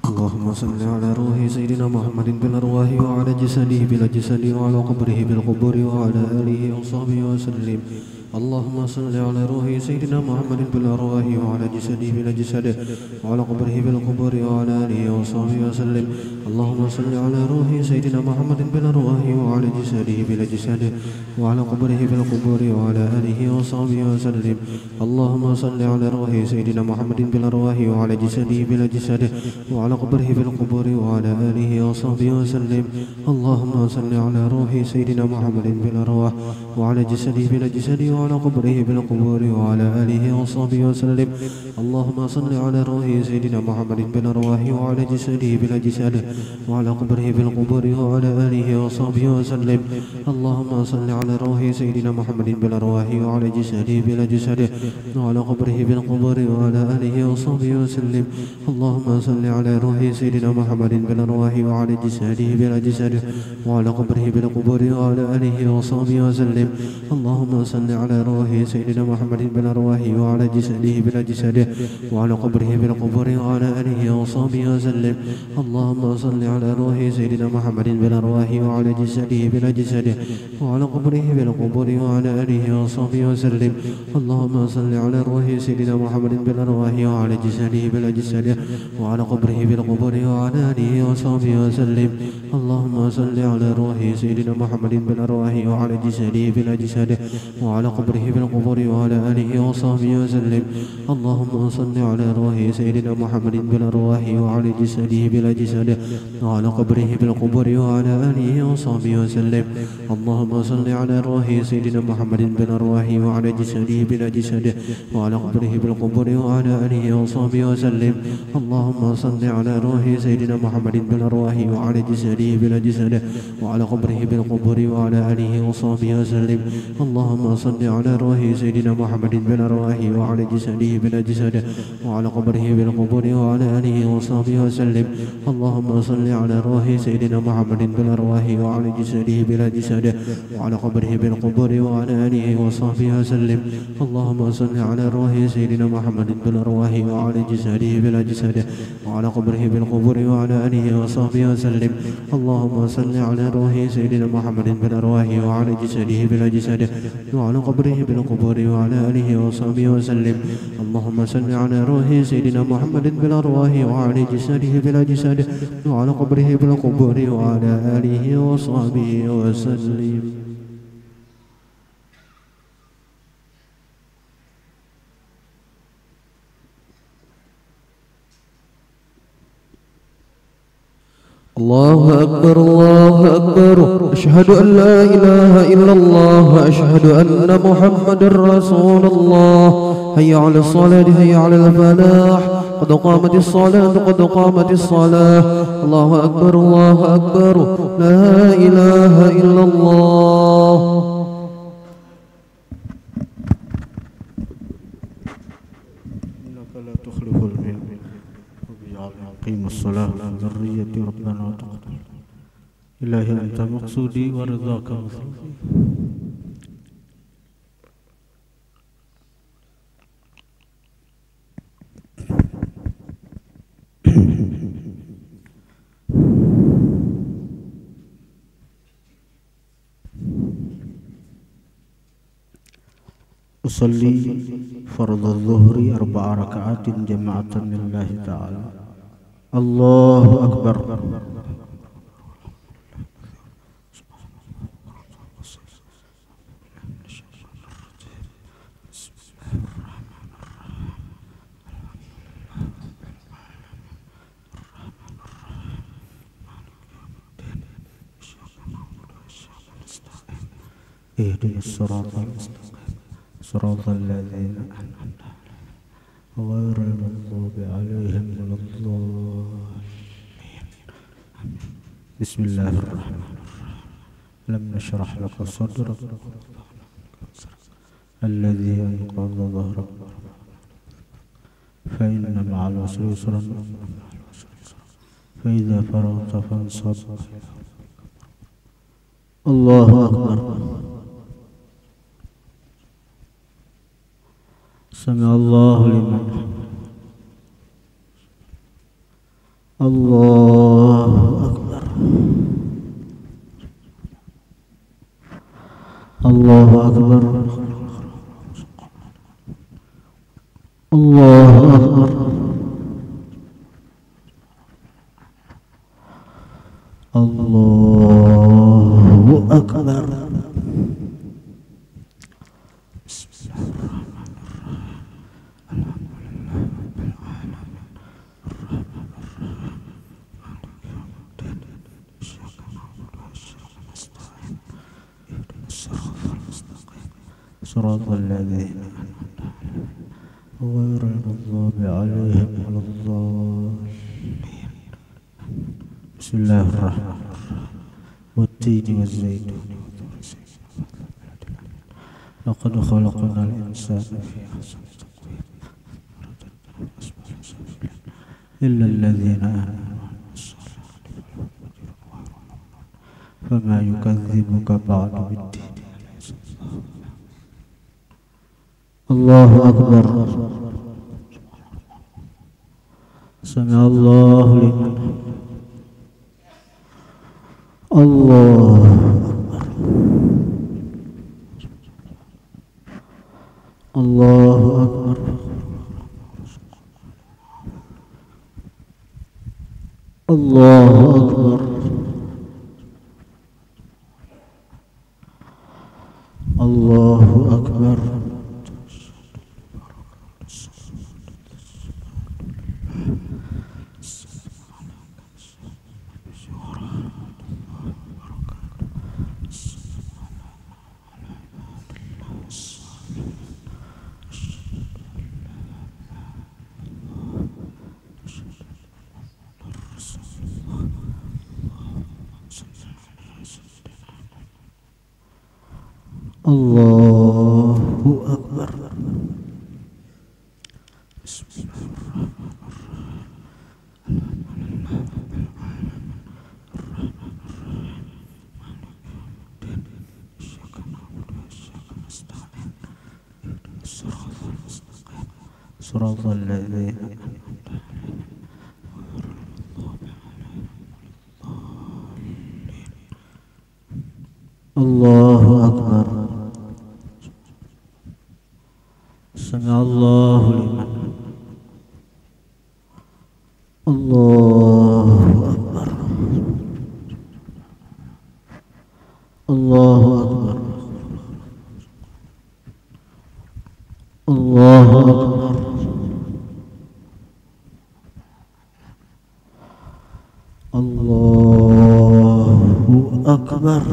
اللهم صل على روح سيدنا محمد بالأرواح وعلى جسده بالأجساد وعلى قبره بالقبور وعلى آله وصحبه وسلم اللهم صل على روح سيدنا محمد بالأرواح وعلى جسده بالأجساد وعلى قبره بالقبور وعلى آله وصحبه وسلم. اللهم صل على روح سيدنا محمد بالأرواح وعلى جسده بالأجساد وعلى قبره بالقبور وعلى آله وصحبه وسلم. اللهم صل على روح سيدنا محمد بالأرواح وعلى جسده بالأجساد وعلى قبره بالقبور وعلى آله وصحبه وسلم. اللهم صل على روح سيدنا محمد بالأرواح وعلى جسده بالأجساد وعلى قبره بالقبور وعلى آله وصحبه وسلم. اللهم صل على روح سيدنا محمد بالأرواح وعلى جسده بالأجساد وعلى قبره بالقبور وعلى آله وصحبه وسلم. اللهم صل على روح سيدنا محمد بالأرواح وعلى جسده بالأجساد وعلى قبره بالقبور وعلى آله وصحبه وسلم. اللهم صل على روح سيدنا محمد بالأرواح وعلى جسده بالأجساد وعلى قبره بالقبور وعلى آله وصحبه وسلم. اللهم صل على روح سيدنا محمد بالأرواح وعلى جسده بالأجساد وعلى قبره بالقبور وعلى آله وصحبه وسلم. اللهم صل على روح سيدنا محمد بالأرواح وعلى جسده بالأجساد وعلى قبره بالقبور وعلى آله وصحبه وسلم. اللهم صل على روح سيدنا محمد بالأرواح وعلى جسده بالأجساد وعلى قبره بالقبور وعلى آله وصحبه وسلم. اللهم صل على روح سيدنا محمد بالأرواح وعلى جسده بالأجساد وعلى قبره بالقبور وعلى آله وصحبه وسلم. اللهم صل على روح سيدنا محمد بالأرواح وعلى جسده بالأجساد وعلى قبره بالقبور وعلى آله وصحبه وسلم. اللهم صل على روح سيدنا محمد بالأرواح وعلى جسده بالأجساد وعلى قبره بالقبور وعلى آله وصحبه وسلم. اللهم صل على روح سيدنا محمد بالأرواح وعلى جسده بالأجساد وعلى قبره بالقبور وعلى آله وصحبه وسلم. اللهم صل على روح سيدنا محمد بالأرواح وعلى جسده بالأجساد وعلى قبره بالقبور وعلى آله وصحبه وسلم. اللهم صل على روح سيدنا محمد بالأرواح وعلى جسده بالأجساد وعلى قبره بالقبور وعلى آله وصحبه وسلم. اللهم صل على روح سيدنا محمد بالأرواح وعلى جسده بالأجساد وعلى قبره بالقبور وعلى آله وصحبه وسلم. اللهم صل على روح سيدنا محمد بالأرواح وعلى جسده بالأجساد وعلى قبره بالقبور وعلى آله وصحبه وسلم. اللهم صل على روح سيدنا محمد بالأرواح وعلى جسده بالأجساد وعلى قبره بالقبور وعلى آله وصحبه وسلم. الله أكبر الله أكبر أشهد أن لا إله إلا الله أشهد أن محمد رسول الله. هيا على الصلاة هيا على الفلاح قد قامت الصلاة قد قامت الصلاة. الله أكبر الله أكبر لا إله إلا الله. إنك لا تخلف الميعاد قيم الصلاة ذرية ربنا وتقبل. إلهي أنت مقصودي ورضاك مطلوبي. أصلي فرض الظهر 4 ركعات جماعة لله تعالى. الله أكبر. اهدنا الصراط المستقيم صراط الذين أنعمت عليهم غير المغضوب عليهم ولا الضالين. بسم الله الرحمن الرحيم. لم نشرح لك صدرك الذي أنقض ظهرك فإن مع العسر يسرا فإذا فرغت فانصب. الله أكبر. سمع الله لمن الله أكبر. الله أكبر. Allahu Akbar. Allahu Akbar. صراط الذين غير المغضوب عليهم ولا الضالين. بسم الله الرحمن الرحيم. والتين والزيتون لقد خلقنا الإنسان في أحسن تقويم إلا الذين آمنوا فما يكذبك بعد بالدين. الله أكبر. سمع الله لمن الله أكبر. الله أكبر. الله أكبر. الله أكبر. Allahu Akbar. صراط الذين الله أكبر. سمع الله لمن الله أكبر. الله أكبر. الله أكبر. الله أكبر.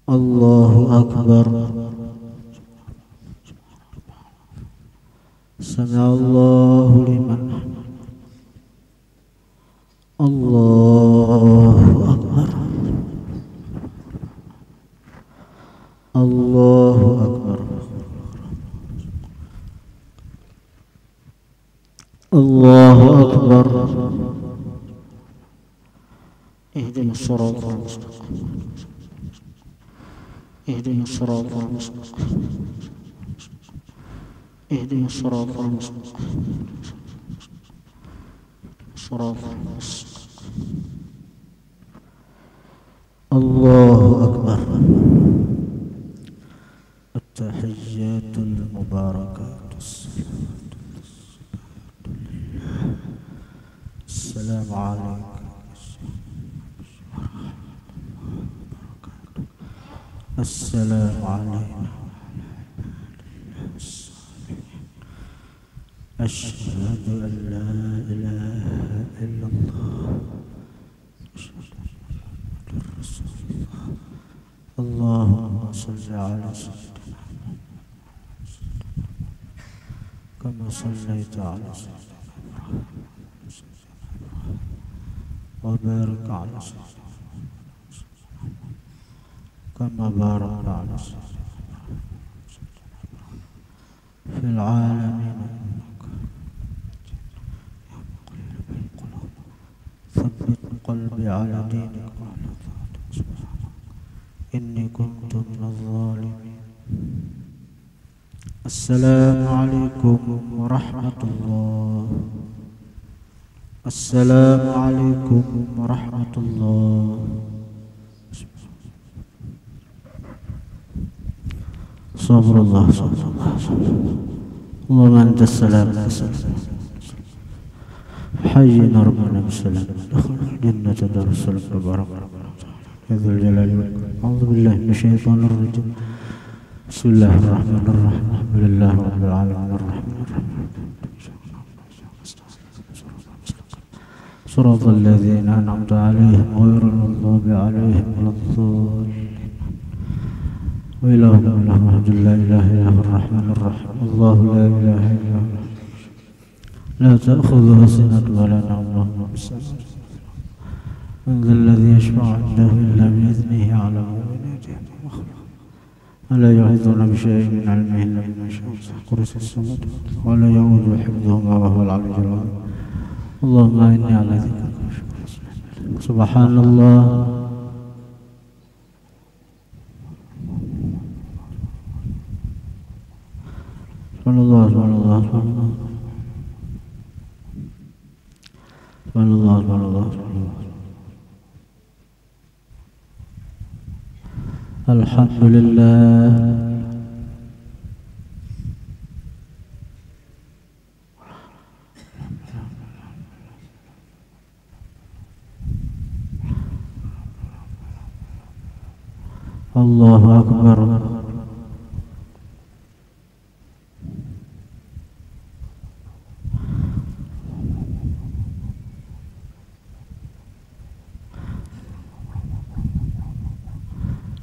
الله أكبر. سمع الله لمن الله أكبر. الله أكبر. الله أكبر. اهدنا الصراط المستقيم. اهدنا الصراط المستقيم. اهدنا الصراط المستقيم. صراط المستقيم. الله أكبر. التحيات المباركات السلام عليكم. السلام علينا. أشهد أن لا إله إلا الله. اللهم صل على سيدنا كما صليت على سيدنا وبارك على سيدنا كما باركت على سيدنا في العالمين إنك يا مقلب القلوب ثبت قلبي على دينك إني كنت من الظالمين. السلام عليكم ورحمة الله. السلام عليكم ورحمة الله. صبر الله صبر الله اللهم أنت السلام حينا ربنا بالسلام ادخل الجنة دار السلام تبارك يا ذا الجلال والإكرام. أعوذ بالله من الشيطان الرجيم. بسم الله الرحمن الرحيم. الحمد لله رب العالمين الرحمن الرحيم صراط الذين أنعمت عليهم غير المغضوب عليهم ولا الضالين. وإلهكم إله واحد لا إله إلا هو الرحمن الرحيم. الله لا إله إلا هو لا تأخذه سنة ولا نوم له ما في السماوات من ذا الذي يشفع عنده إلا بإذنه يعلم من يأتيه ولا يحيطون بشيء من علمه إلا بما شاء كرسي السماوات ولا يؤوده حفظهما وهو العلي العظيم. اللهم إني على ذكرك وشكرك. سبحان الله سبحان الله سبحان الله سبحان الله سبحان الله سبحان الله سبحان الله. الحمد لله الله أكبر.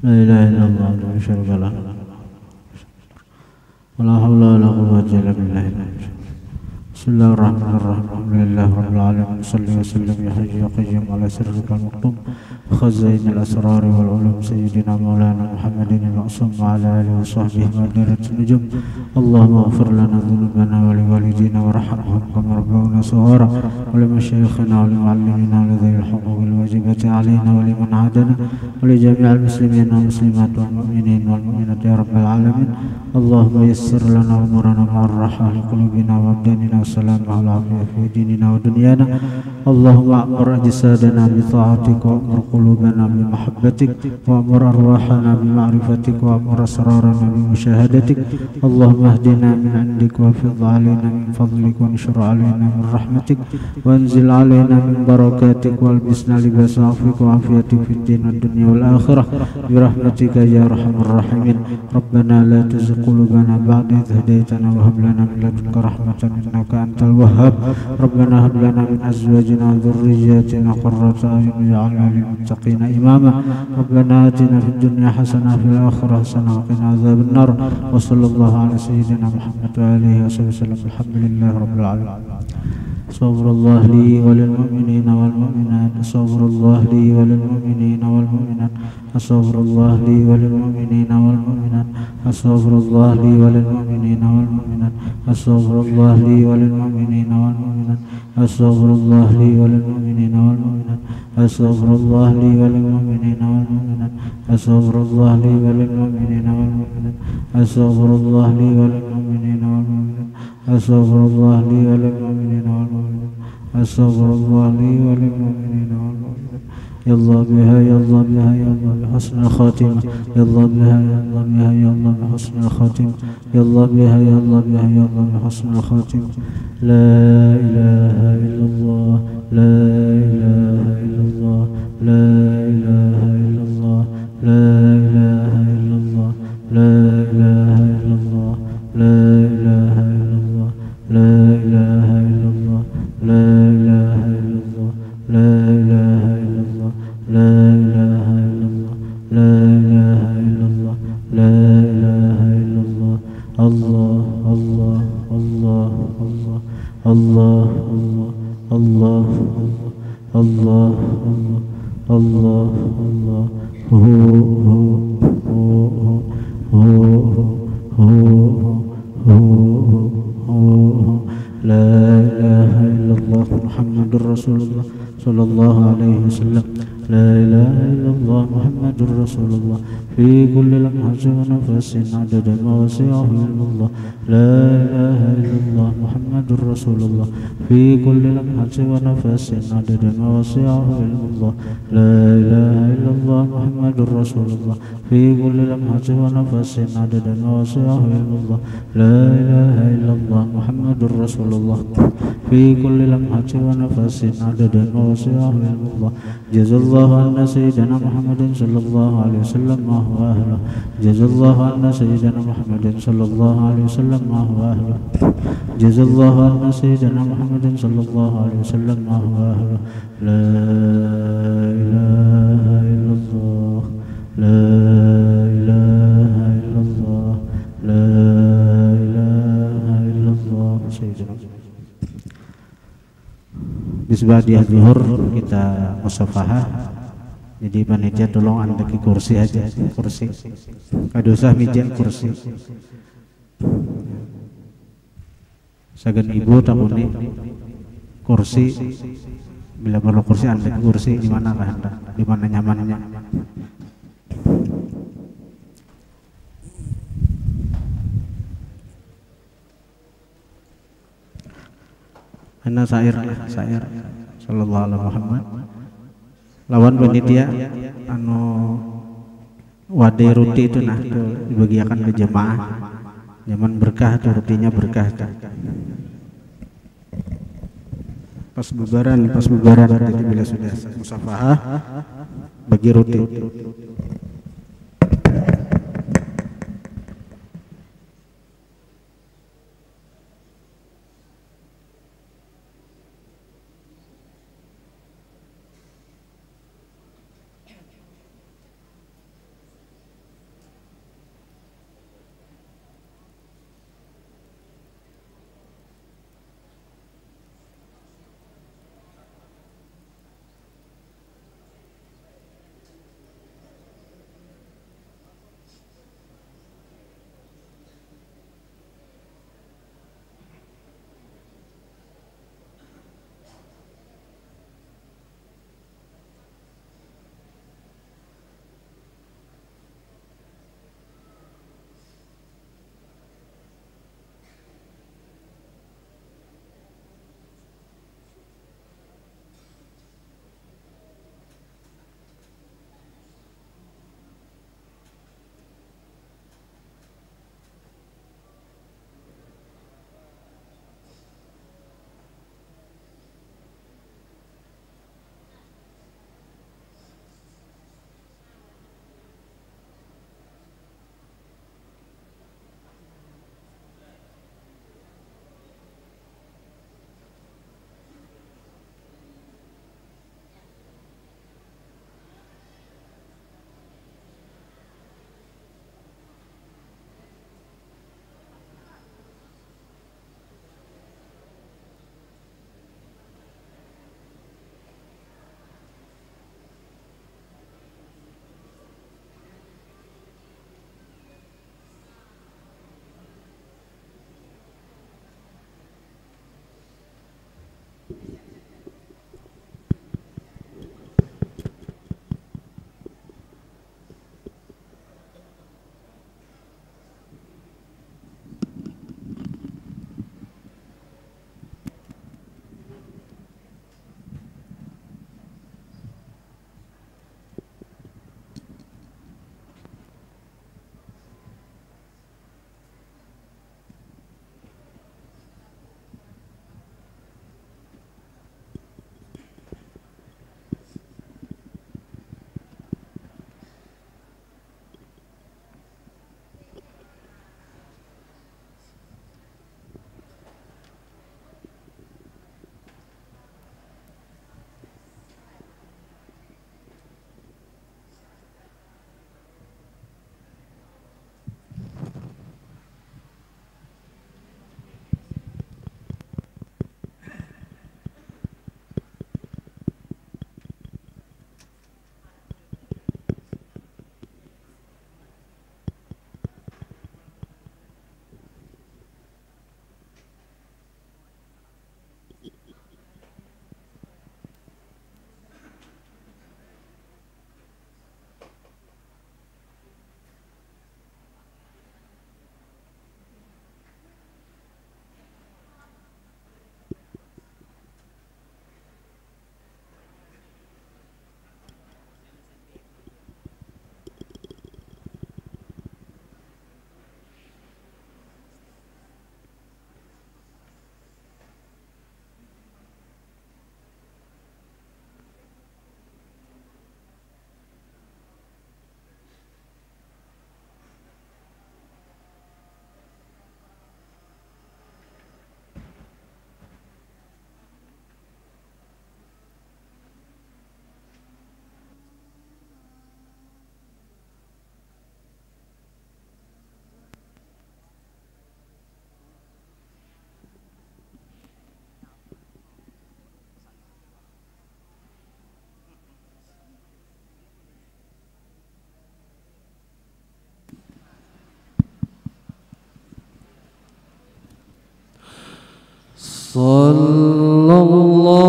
لا إله إلا الله لا شريك له ولا حول ولا قوة إلا بالله. بسم الله الرحمن الرحيم. الحمد لله رب العالمين. صلي وسلم يا حي يا قيوم على سرك المكتوم خزائن الأسرار والعلوم سيدنا مولانا محمد المعصوم وعلى آله وصحبه مدينة النجوم. اللهم اغفر لنا ذنوبنا ولوالدينا وارحمهم كما ربونا صغارا ولمشايخنا ولمعلمينا ولذوي الحقوق الواجبة علينا ولمن عادنا ولجميع المسلمين والمسلمات والمؤمنين والمؤمنات يا رب العالمين. اللهم يسر لنا أمورنا مع الراحة لقلوبنا وأبداننا والسلام والعافية في ديننا ودنيانا. اللهم أمر أجسادنا بطاعتك وأمر قلوبنا بمحبتك وأمر أرواحنا بمعرفتك وأمر أسرارنا بمشاهدتك. اللهم اهدنا من عندك وافض علينا من فضلك وانشر علينا من رحمتك وانزل علينا من بركاتك والبسنا لباس عفوك وعافيتك في الدين والدنيا والآخرة برحمتك يا أرحم الراحمين. ربنا لا تزغ قلوبنا بعد إذ هديتنا وهب لنا من لدنك رحمة إنك أنت الوهاب. ربنا هب لنا من أزواجنا وذرياتنا قرة أعين واجعلنا للمتقين إماما. ربنا آتنا في الدنيا حسنة وفي الآخرة حسنة وقنا عذاب النار. وصلى الله على سيدنا محمد وآله وصحبه وسلم. الحمد لله رب العالمين. صبر الله لي وللمؤمنين والمؤمنات. صبر الله لي وللمؤمنين والمؤمنات. صبر الله لي وللمؤمنين والمؤمنات. صبر الله لي وللمؤمنين والمؤمنات. صبر الله لي وللمؤمنين والمؤمنات. صبر الله لي وللمؤمنين والمؤمنات. صبر الله لي وللمؤمنين والمؤمنات. صبر الله لي وللمؤمنين والمؤمنات. صبر الله لي وللمؤمنين والمؤمنات. صبر الله لي وللمؤمنين والمؤمنات. صبر الله لي وللمؤمنين والمؤمنات. يا الله بها يا الله بها يا الله بحسن الخاتمة. يا الله بها يا الله بها يا الله بحسن الخاتمة. يا الله بها يا الله بها يا الله بحسن الخاتمة. لا إله إلا الله لا إله إلا الله لا إله إلا الله لا إله إلا الله لا إله إلا الله لا إله إلا الله لا إله إلا الله لا إله إلا الله لا إله إلا الله لا إله إلا الله لا إله إلا الله لا إله إلا الله. الله الله الله الله الله الله الله الله الله الله لا إله إلا الله. Muhammadur Rasulullah sallallahu alaihi wasallam. La ilaha illallah Muhammadur Rasulullah fi kulli lamhatin wa nafasin adada ma wasi'ahu ilmullah. La ilaha illallah Muhammadur Rasulullah fi kulli lamhatin wa nafasin adada ma wasi'ahu ilmullah. La ilaha illallah Muhammadur Rasulullah fi kulli lamhatin wa nafasin adada ma wasi'ahu ilmullah. La ilaha illallah Muhammadur Rasulullah fi kulli lamhatin wa nafasin adada ma wasi'ahu ilmullah. Jazallahu anna sayyidina Muhammadin sallallahu alaihi wasallam ma huwa ahluh. Jazallahu anna sayyidina Muhammadin sallallahu alaihi wasallam ma huwa ahluh. Jazallahu anna sayyidina Muhammadin sallallahu alaihi wasallam ma huwa ahluh. La ilaha illallah. La ilaha illallah. La ilaha illallah. Sayyidina Bisbadiah zuhur kita musafahah. Jadi panitia tolong andeki kursi aja, kursi. Kada usah mijak kursi. Sagan ibu tamuni kursi. Bila perlu kursi andeki kursi di mana lah anda, di mana nyamannya. Ana syair sallallahu alaihi Muhammad lawan panitia anu wade ruti itu nah itu dibagiakan ke jemaah zaman berkah tuh rutinya berkah tuh. Pas bubaran jadi bila sudah musafahah bagi ruti.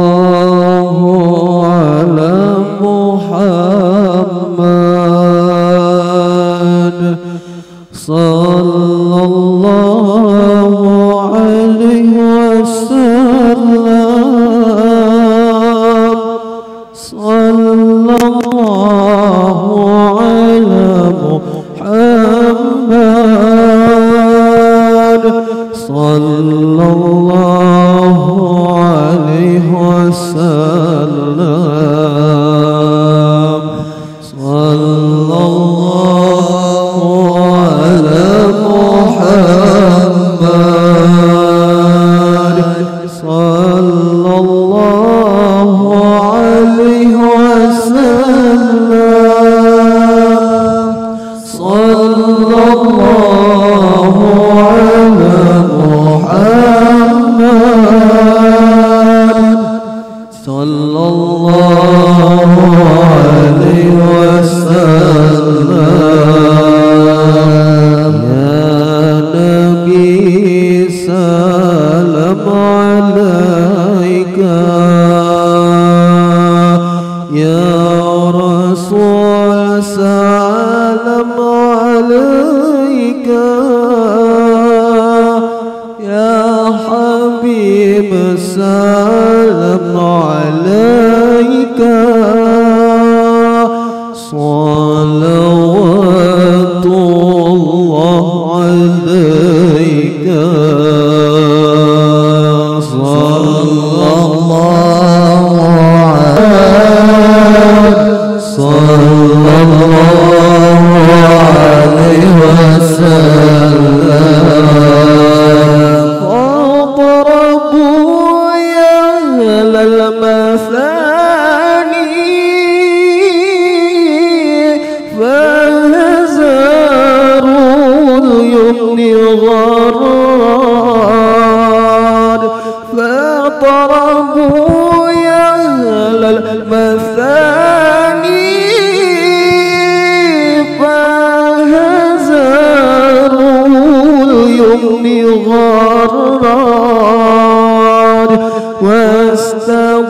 sallallahu ala Muhammad, sallallahu alaihi wasallam, sallallahu ala Muhammad, sallallahu alaihi wasallam, sallallahu ala Muhammad, sallallahu alaihi wasallam, sallallahu ala Muhammad, sallallahu alaihi wasallam. Ya Nabi salam alaika, ya Rasul salam alaika, ya Habib salam alaika, salawatullah alaika, فاضربوا يا أهل المثاني فهزروا اليمن غراد، واستضيئوا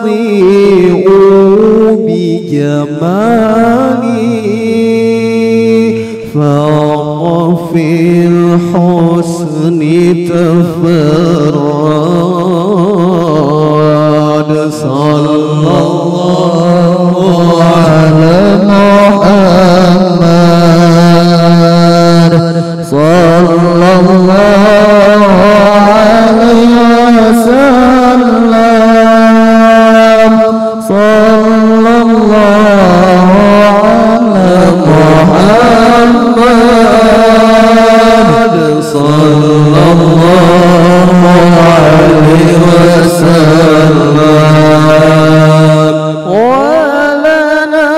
بجمالي فاق في الحسن تفرد، صلى الله على محمد، صلى الله عليه وسلم، صلى الله على محمد، صلى الله عليه وسلم. ولنا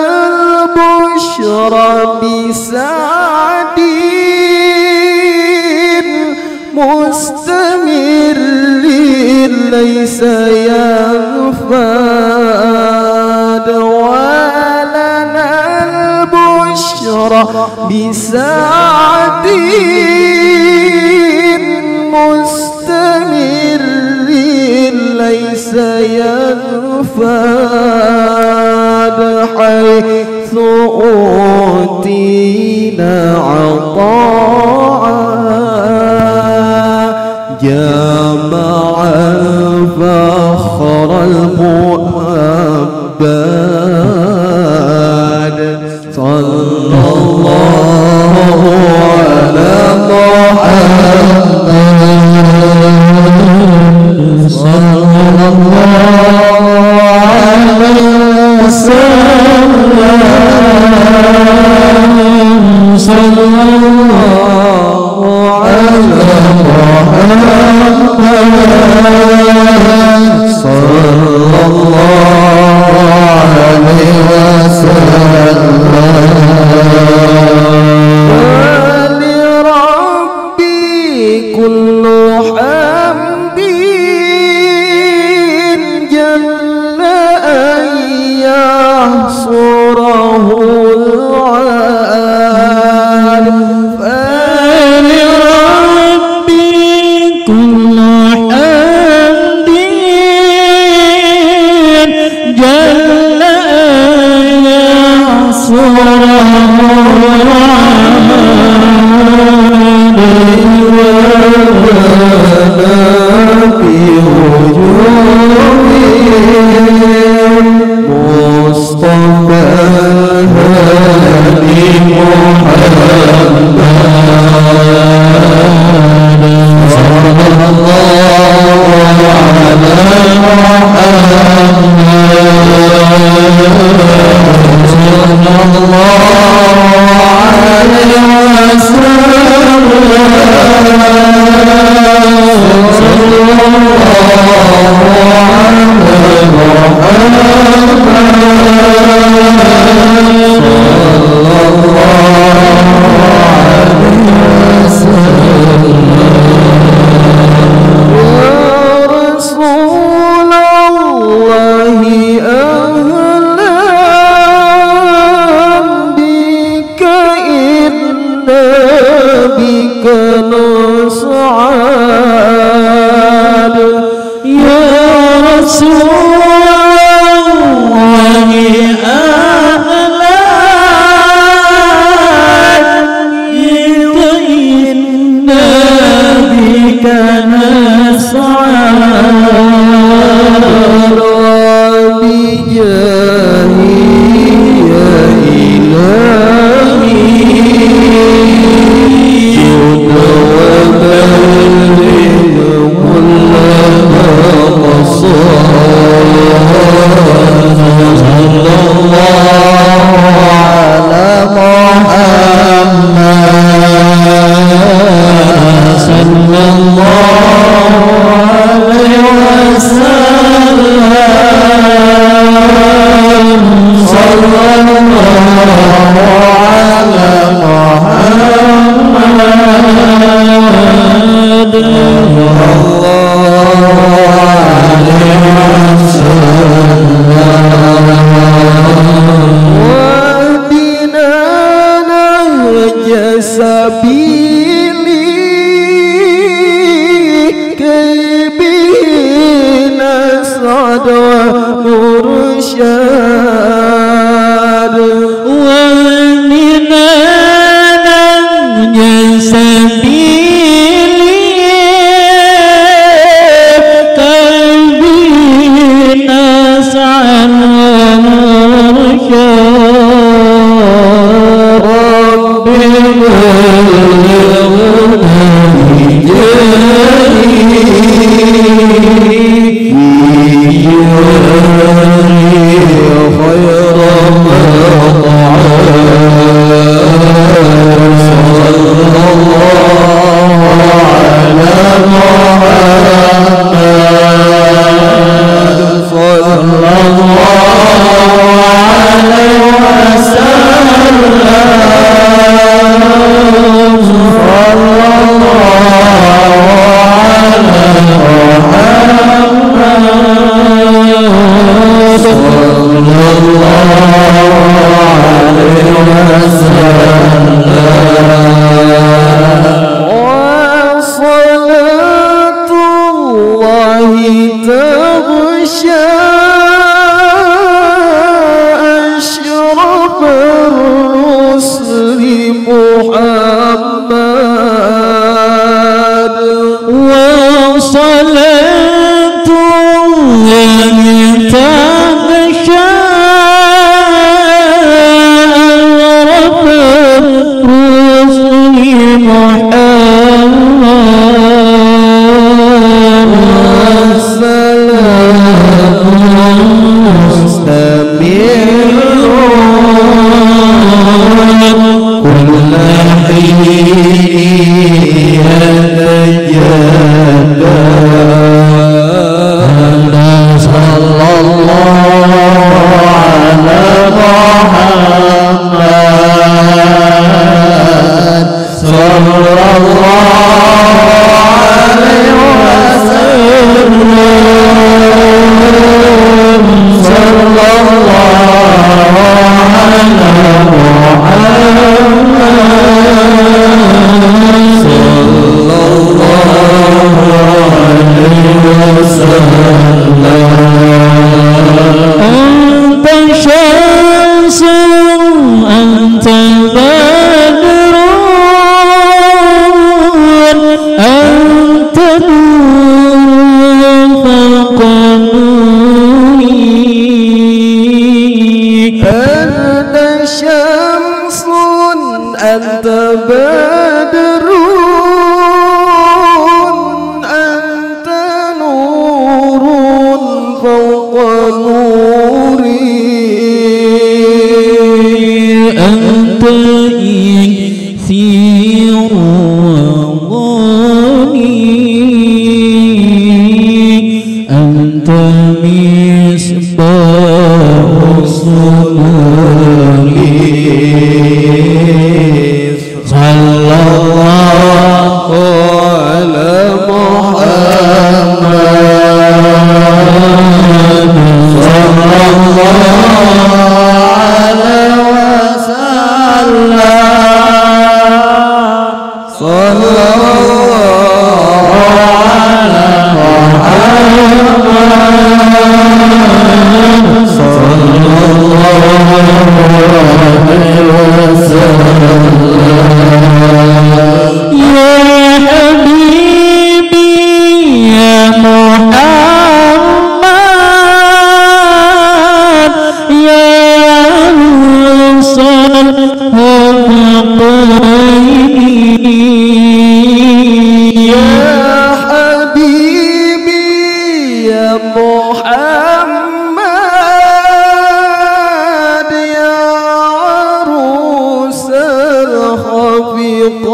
البشرى بسعد مستمر ليس ينفد، ولنا البشرى بسعد مستمر ليس ينفد، حيث أوتينا عطاء جمع الفخر المؤبد، صلى الله على محمد، صلى الله عليه وسلم، صلى الله على محمد، صلى الله وصلاة الله تغشى فوق نوري أنت إكسير وضاني أنت مصباح صدوري صلى الله على محمد صلى الله عليه وسلم صلى الله على محمد صلى الله عليه وسلم يا حبيبي يا محمد يا رسول يا حبيبي يا محمد يا عروس الخفيقين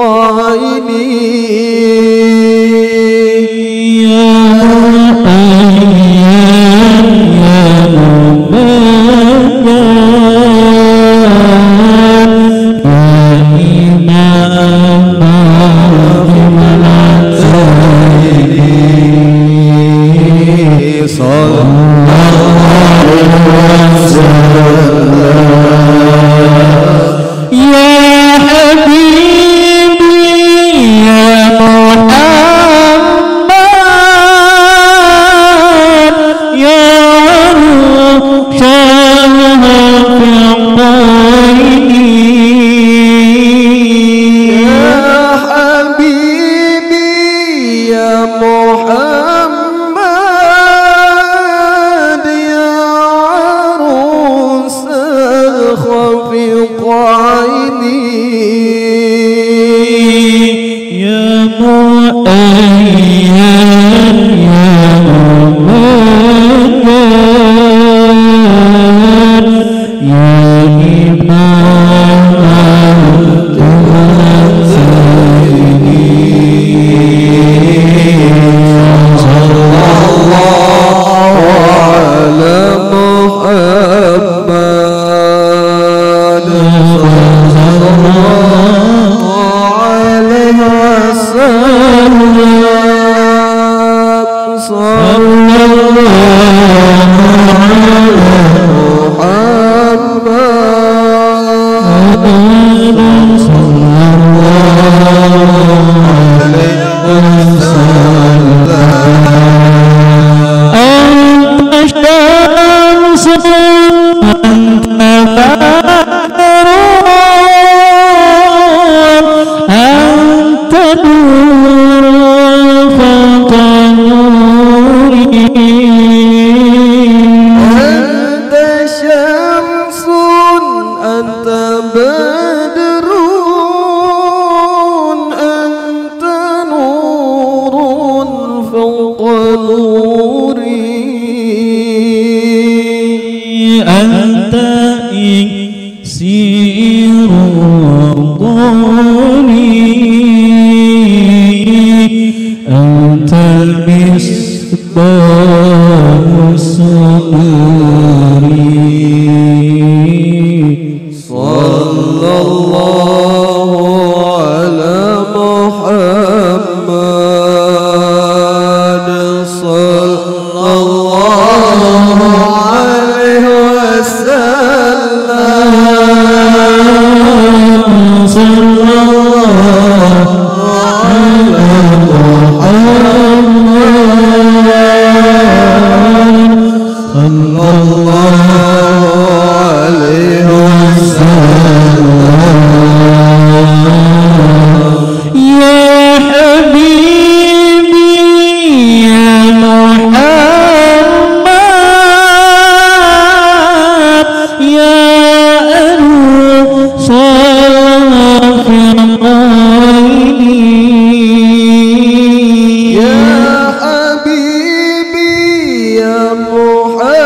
محمد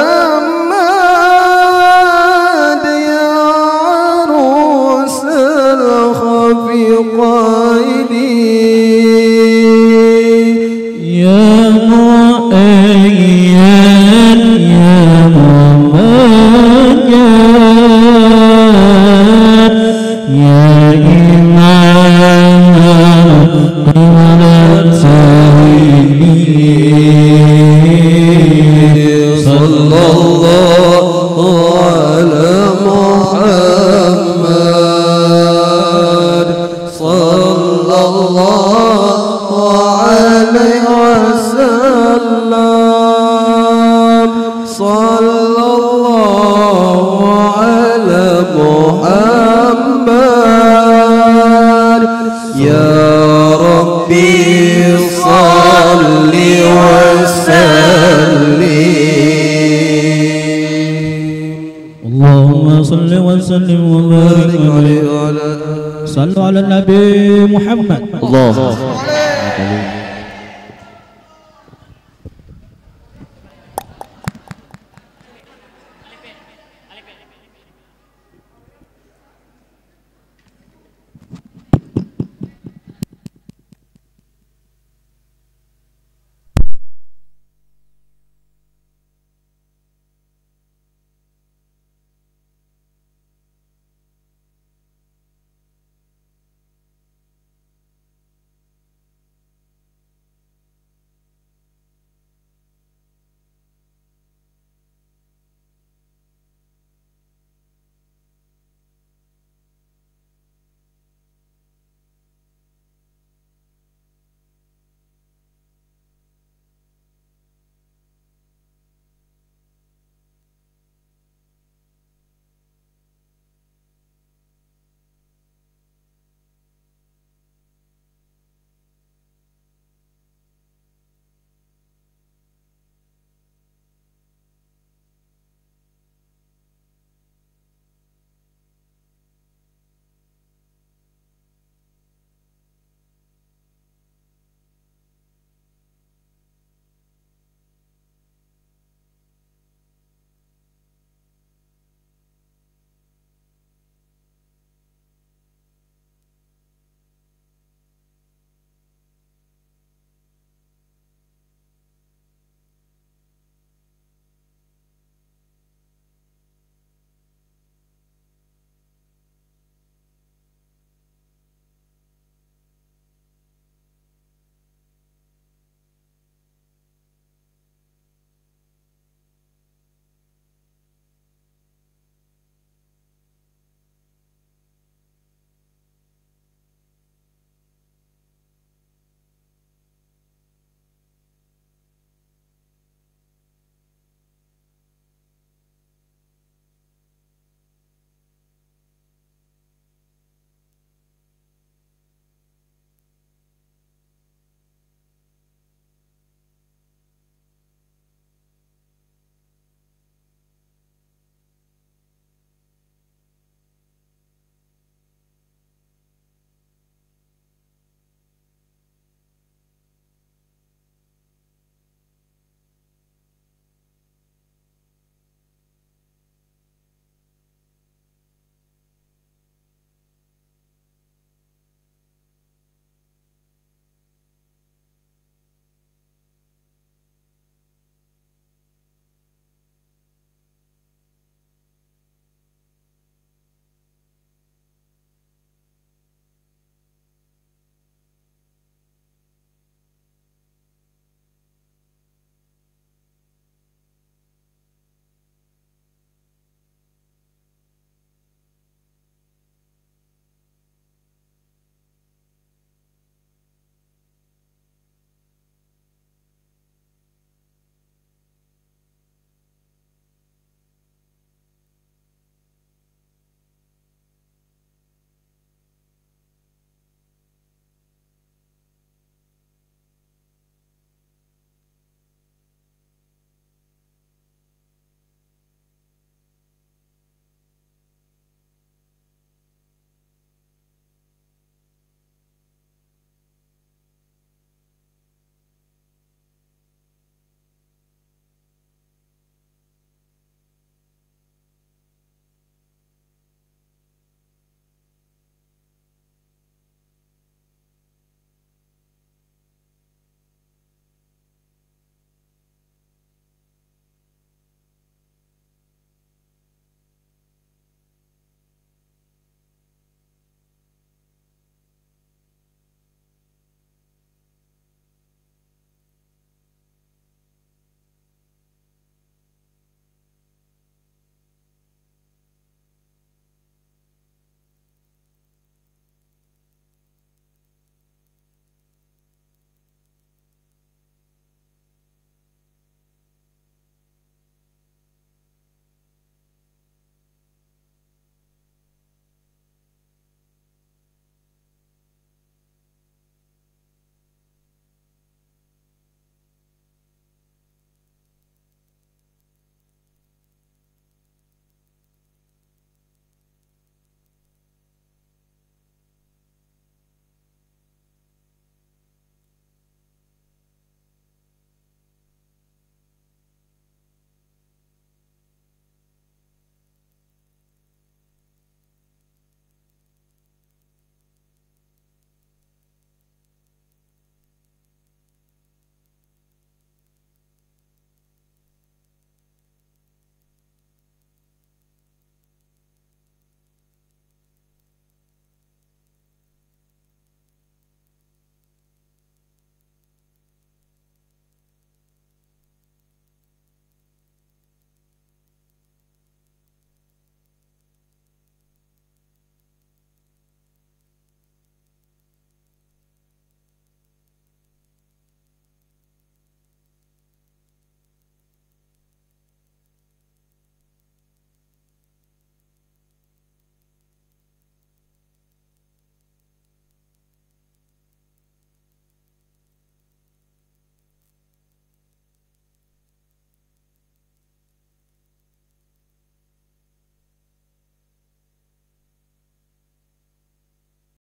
على محمد صلى الله عليه وسلم صلى الله على محمد يا ربي صل وسلم اللهم صل وسلم وبارك عليه. صلوا على النبي محمد. الله